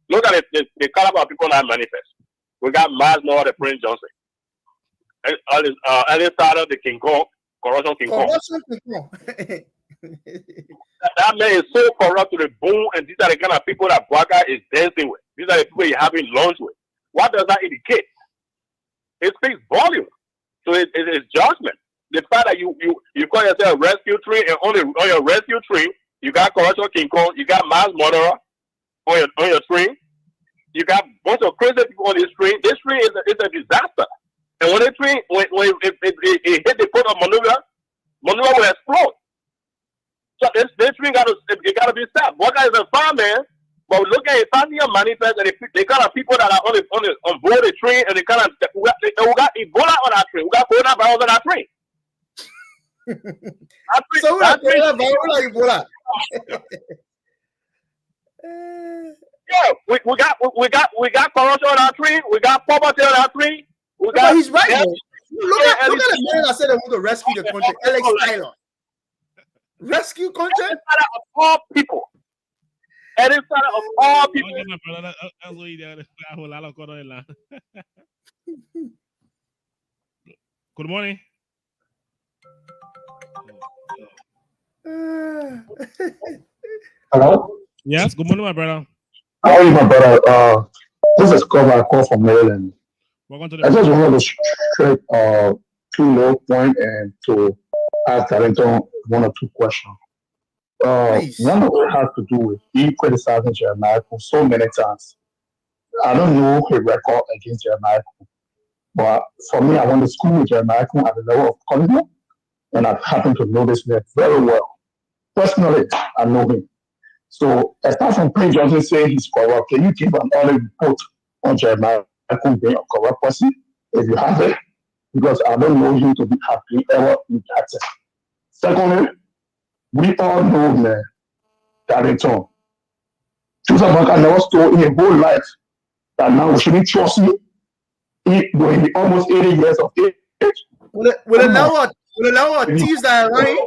look at it, the caliber of people that manifest. We got Miles Noah, the Prince Johnson. Early starter, the King Kong, Corruption King Kong. That man is so corrupt to the bone, and these are the kind of people that Boyka is dancing with. These are the people you're having lunch with. What does that indicate? It speaks volume. So it is judgment. The fact that you call yourself a rescue tree, and on your rescue tree, you got Corruption King Kong, you got Miles Murderer on your train. You got a bunch of crazy people on this train. This train is a disaster. And when the train, when it hit the port of Monrovia will explode. So this train gotta be stopped. Boyka is a fireman, but look at it, passing a manifest, and they kind of people that are on board the train, and they kind of we got Ebola on our train. We got coronavirus on our train. So we got coronavirus Ebola. Yeah, we got corruption on our train. We got poverty on our train. But he's right. Look at the man that said they want to rescue the country, Alex Taylor. Rescue country? Of all people. And it's of all people. Good morning. Hello? Yes, good morning, my brother. How are you, my brother? This is Cover. I call from Maryland. Welcome to the I just wanted to straight to low point and to ask Darrington one or two questions. One of it has to do with he criticizing Jeremiah so many times. I don't know his record against Jeremiah, but for me, I went to school with Jeremiah at the level of college, and I happen to know this man very well. Personally, I know him. So, apart from Prince Johnson saying he's corrupt, can you give an early report on Jeremiah being a corrupt person, if you have it? Because I don't know him to be happy ever in that. Secondly, we all know, man, Darrington. Joseph Boyka never stole in a whole life that now we shouldn't trust him. When he almost 80 years of age. Will it allow our thieves that are right?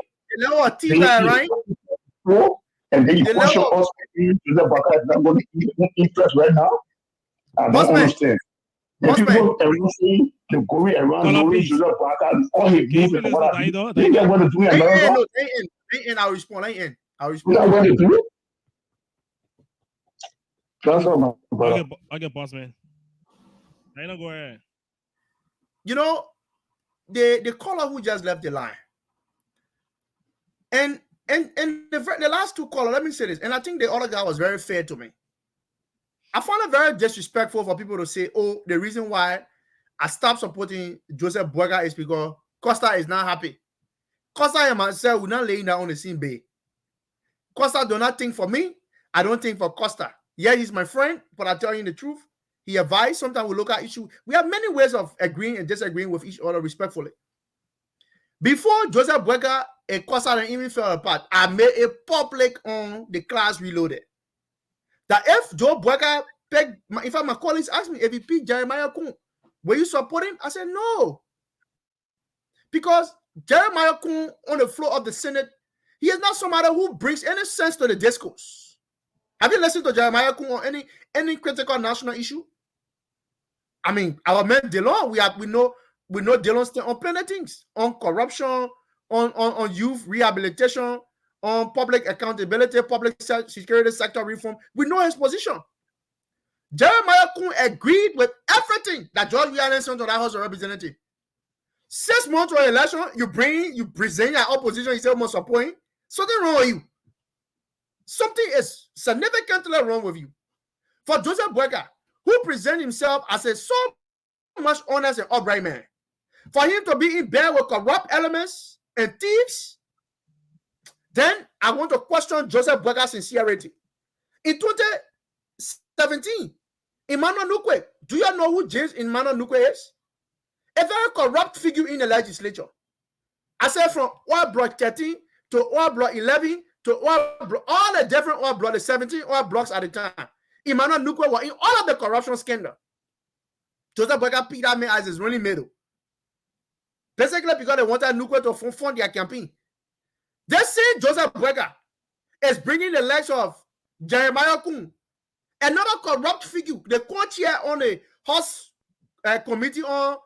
And then you question us, Joseph Boyka is not going to eat interest right now. I don't understand. The people around the going around knowing Joseph Boyka, all he gives is what I do. They get what to do in America. I'll respond. I'll respond. What to do? That's all, my brother. I'll get boss, man. I know, go ahead. You know, the caller who just left the line, and the last two callers, let me say this, and I think the other guy was very fair to me. I found it very disrespectful for people to say, oh, the reason why I stopped supporting Joseph Boyka is because Costa is not happy. Costa and myself, we're not laying down on the same bed. Costa do not think for me. I don't think for Costa. Yeah, he's my friend, but I tell you the truth. He advised. Sometimes we look at issues. We have many ways of agreeing and disagreeing with each other respectfully. Before Joseph Boyka and Costa and even fell apart, I made a public on the Class Reloaded that if Joe Boyka pegged, in fact, my colleagues asked me if he picked Jeremiah Kun, were you supporting? I said no. Because Jeremiah Kun on the floor of the Senate, he is not somebody who brings any sense to the discourse. Have you listened to Jeremiah Kun on any critical national issue? I mean, our man Delon, we know Delon stand on plenty things, on corruption, on youth rehabilitation, on public accountability, public security sector reform. We know his position. Jeremiah Kun agreed with everything that George Weah sent to that House of Representatives. 6 months for election, you present your opposition, you say, "I'm supporting." Something wrong with you. Something is significantly wrong with you. For Joseph Boyka, who presents himself as a so much honest and upright man, for him to be in bed with corrupt elements and thieves, then I want to question Joseph Boyka's sincerity. In 2017, Emmanuel Nukwe, do you know who James Emmanuel Nukwe is? A very corrupt figure in the legislature. I said from oil block 13 to oil block 11 to oil block, all the different oil blocks, the 17 oil blocks at the time. Emmanuel Nukwe was in all of the corruption scandal. Joseph Boyka picked that man as his running middle. Basically because they wanted Nukwe to fund their campaign. They say Joseph Boyka is bringing the likes of Jeremiah Kun, another corrupt figure, the co-chair on a House committee on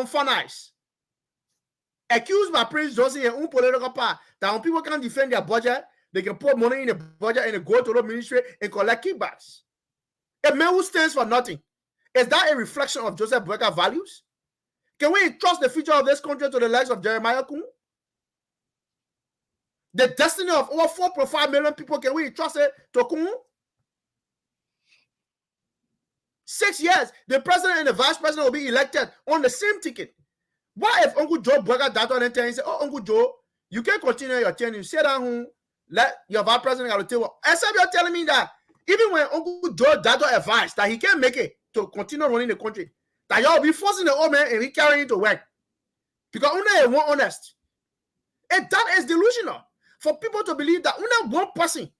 finance, accused by Prince Johnson and political power that when people can't defend their budget, they can put money in the budget and go to the ministry and collect kickbacks. A man who stands for nothing. Is that a reflection of Joseph Boyka's values? Can we trust the future of this country to the likes of Jeremiah Kun? The destiny of over 4.5 million people, can we trust it to Kun? 6 years, the president and the vice president will be elected on the same ticket. What if Uncle Joe Boyka that on and say, "Oh, Uncle Joe, you can't continue your tenure. You sit down, let your vice president go to table." Except you're telling me that even when Uncle Joe Dado advised that he can't make it to continue running the country, that y'all be forcing the old man and he carrying it to work. Because only one honest. And that is delusional. For people to believe that only one person,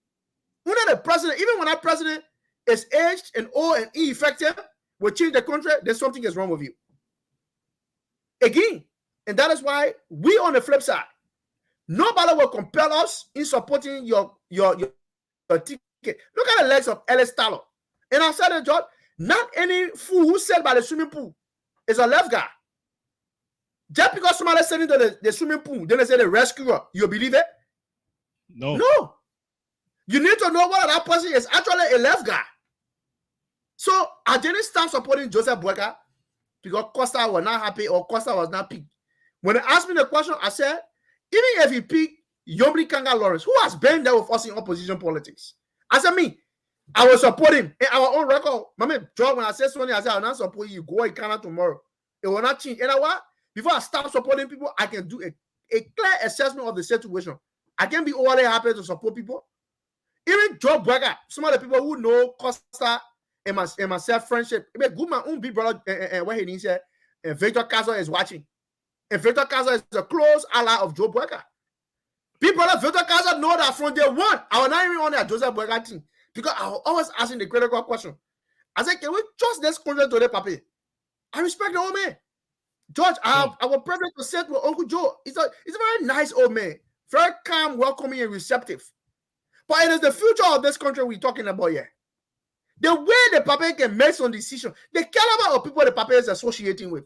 only the president, even when that president is aged and old and ineffective, will change the country, then something is wrong with you. Again, and that is why we on the flip side, nobody will compel us in supporting your ticket. Look at the legs of Electoral. And I said, George, not any fool who said by the swimming pool is a left guy. Just because somebody said into the swimming pool, then they say the rescuer, you believe it? No. No. You need to know whether that person is actually a left guy. So I didn't start supporting Joseph Boyka because Costa was not happy or Costa was not picked. When they asked me the question, I said, even if he picked Yomri Kanga Lawrence, who has been there with us in opposition politics, I said, me, I will support him in our own record. My man, John, when I said something, I said, I will not support you. Go in Canada tomorrow. It will not change. You know what? Before I start supporting people, I can do a clear assessment of the situation. I can be overly happy to support people. Even Joe Boyka, some of the people who know Costa and myself friendship, good my own big brother, and what he needs here, and Victor Casa is watching. And Victor Casa is a close ally of Joe Boyka. People like Victor Casa know that from day one, I was not even on that Joseph Boyka team because I was always asking the critical question. I said, can we trust this country to the papi? I respect the old man. George, I was privileged to sit with Uncle Joe. He's a very nice old man, very calm, welcoming, and receptive. But it is the future of this country we're talking about here. The way the papi can make some decision, the caliber of people the papi is associating with,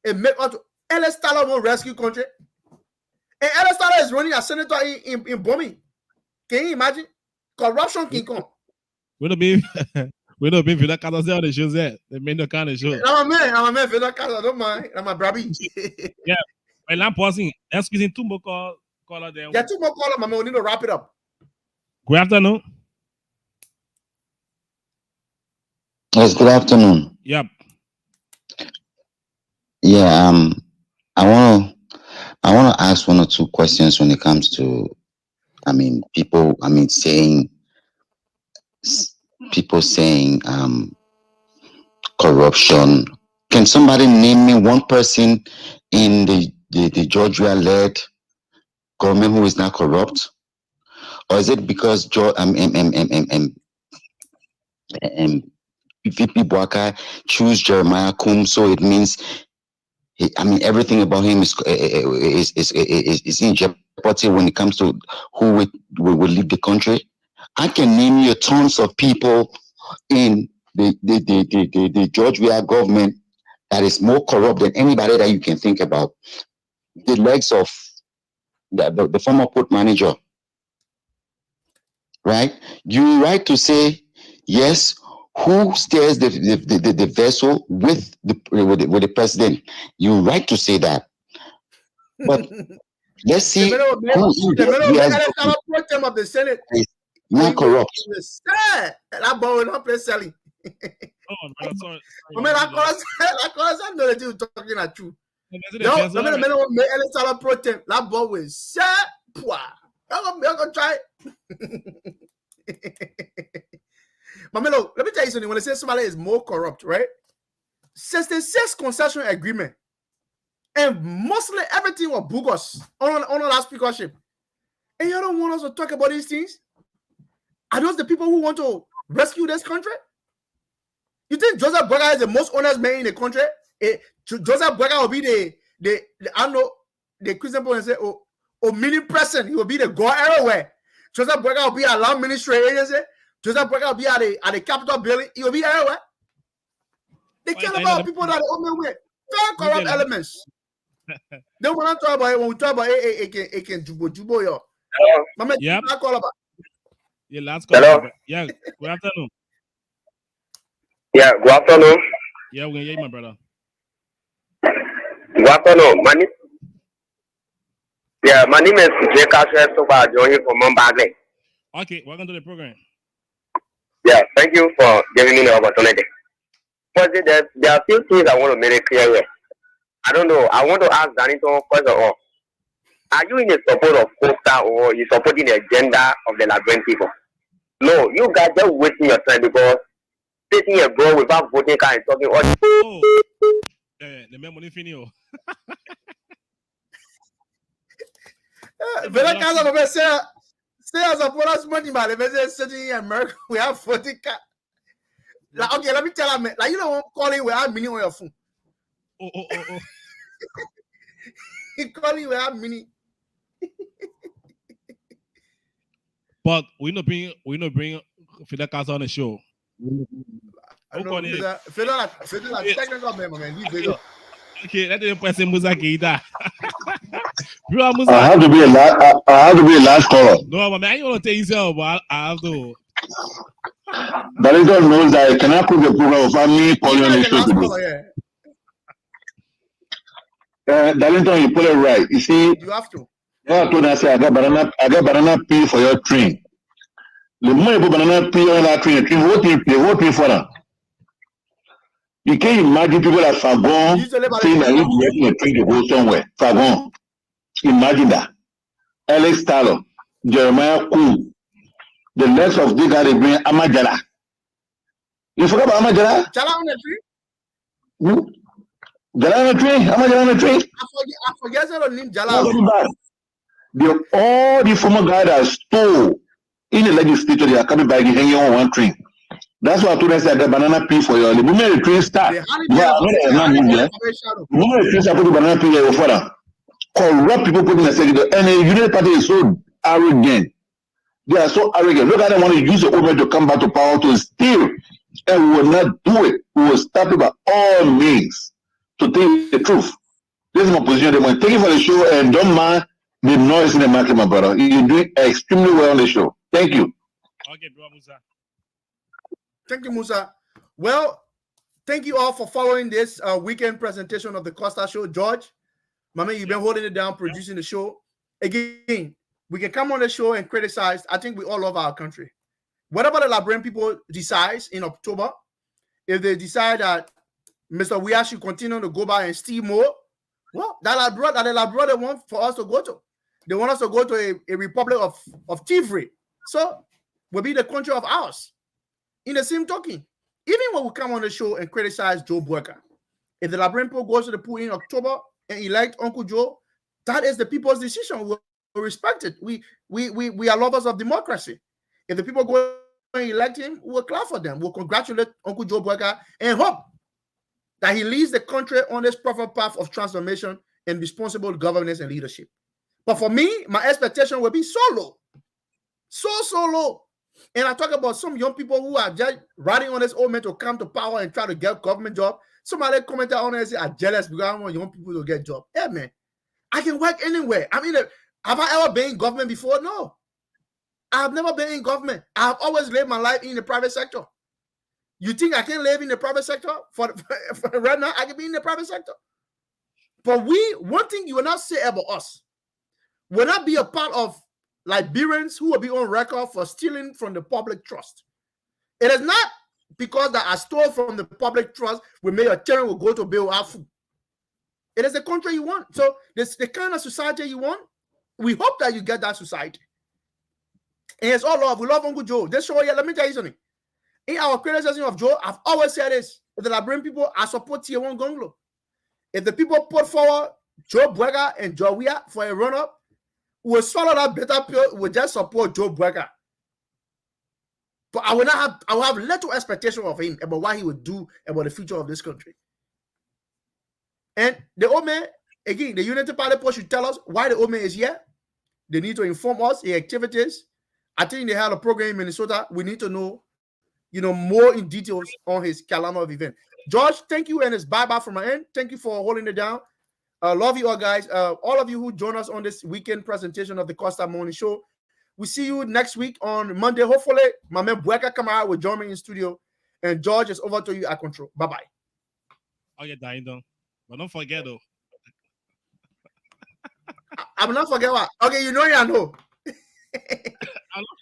and make out to Electoral will rescue country. And Electoral is running a senator in bombing. Can you imagine? Corruption can come. We don't be Villa Casa on the shows there. They made the kind of show. I'm a man, Villa Casa, don't mind. I'm a brabby. Yeah. Well, I'm pausing. Excusing two more caller there. Yeah, two more caller, my man. We need to wrap it up. Good afternoon. Yes, good afternoon. Yep. Yeah, I want to ask one or two questions when it comes to, people saying corruption. Can somebody name me one person in the Georgia-led government who is not corrupt? Or is it because VP Boyka choose Jeremiah Kun, so it means I mean, everything about him is in jeopardy when it comes to who will lead the country. I can name you tons of people in the Georgia government that is more corrupt than anybody that you can think about. The legs of the former port manager, right? You're right to say, yes, who steers the vessel with the president? You're right to say that. But let's see who of the Senate. Not corrupt. That boy will not play selling. Oh, man, sorry. I mean, I know that you're talking at you. No, electoral protest. That boy will say, I'm gonna try. Mamelo, let me tell you something. When I say somebody is more corrupt, right? 66 concession agreement, and mostly everything was bogus on our speakership. And you don't want us to talk about these things? Are those the people who want to rescue this country? You think Joseph Boakai is the most honest man in the country? Joseph Boakai will be the I know the Christian people say, mini president. He will be the God everywhere. Joseph Boakai will be at land ministry agency. Joseph Boakai will be at the Capitol building. He will be everywhere. They care about people that are on their way. Very corrupt elements. Then when I talk about it, when we talk about it can jubo yo. Yep. Call about. Yeah, last call. Hello. Yeah, good afternoon. Yeah, good afternoon. Yeah, we're gonna hear you, my brother. Good afternoon. My name is J. Kasher Soba, joining from Mumbai. Okay, welcome to the program. Yeah, thank you for giving me the opportunity. But there are a few things I want to make it clear here. I don't know. I want to ask Danito first of all. Are you in the support of Costa or you supporting the agenda of the Liberian people? No, you guys just wasting your time because sitting here, bro, without voting card and talking all. Oh, the money finio. Very kind of say as a bonus money, man. If it's sitting in America, we have 40 card. Like, okay, let me tell you, like you don't call it without mini on your phone. Oh. He call it without mini. But we not bring Fidel Castro on the show. Fidel technical man. Okay, let the person Musa Keita. I have to be a last caller. No, man, I want to tell you something, but I have to. Darlington knows that I cannot put the program of me calling on the show today. Darlington, you put it right. You see, you have to. I told her, I got banana peel for your train. The more you put banana peel on that train, what pay for that? You can't imagine people like Fagon saying that you're getting a train to go somewhere. Fagon. Imagine that. Alex Talon, Jeremiah Kuhn, the legs of the guy they bring Amajala. You forgot about Amajala? Jala on the tree? Jala on the tree? Amajala on the tree? I forget the name Jala. All the former guys that stole in the legislature, they are coming back and hanging on one tree. That's why I told us I got banana peel for you. The moment the tree start, the moment the tree start, put the banana peel here for them. Corrupt people put in the second, and the United Party is so arrogant. They are so arrogant. Look at them want to use the government to come back to power to steal, and we will not do it. We will stop it by all means to tell the truth. This is my position. Thank you for the show, and don't mind the noise in the market, my brother. You're doing extremely well on the show. Thank you. Okay, bro, Musa. Thank you, Musa. Well, thank you all for following this weekend presentation of the Costa Show. George, my man, you've been holding it down, producing the show. Again, we can come on the show and criticize. I think we all love our country. Whatever the Liberian people decides in October, if they decide that Mr. Weah should continue to go by and steal more, well, that the Liberia they want for us to go to. They want us to go to a republic of thievery. So we'll be the country of ours. In the same token, even when we come on the show and criticize Joe Boakai, if the Liberian people goes to the pool in October and elect Uncle Joe, that is the people's decision. We'll respect it. We are lovers of democracy. If the people go and elect him, we'll clap for them. We'll congratulate Uncle Joe Boakai and hope that he leads the country on this proper path of transformation and responsible governance and leadership. But for me, my expectation will be so low. So low. And I talk about some young people who are just riding on this old man to come to power and try to get government job. Somebody commented on it and say, I'm jealous because I want young people to get job. Yeah, man. I can work anywhere. I mean, have I ever been in government before? No. I've never been in government. I've always lived my life in the private sector. You think I can live in the private sector? For right now, I can be in the private sector. But one thing you will not say about us, will not be a part of Liberians who will be on record for stealing from the public trust. It is not because that I stole from the public trust, we made your children will go to build our food. It is the country you want. So this the kind of society you want. We hope that you get that society. And it's all love. We love Uncle Joe. This show here, let me tell you something. In our criticism of Joe, I've always said this. If the Liberian people, I support Tier 1 Gonglo. If the people put forward Joe Bwega and Joe Wea for a run-up, we'll swallow that bitter pill. We'll just support Joe Bwega. But I will have little expectation of him about what he would do about the future of this country. And the old man, again, the Unity Party post should tell us why the old man is here. They need to inform us the activities. I think they have a program in Minnesota. We need to know, more in details on his calendar of event. George, thank you, and it's bye-bye from my end. Thank you for holding it down. Love you all, guys. All of you who join us on this weekend presentation of the Costa Morning Show. We see you next week on Monday. Hopefully, my man Bweka Kamara will join me in studio. And George, it's over to you at control. Bye-bye. I'll get dying down. But don't forget, though. I'm not forget what. Okay, you know. I'll not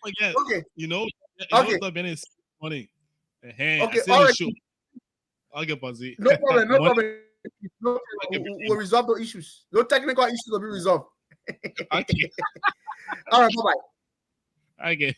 forget. Okay. Okay. Stop being money. Hey, okay, all right. I'll get busy. No problem. We'll resolve the issues. No technical issues will be resolved. Okay. All right, bye-bye. Okay.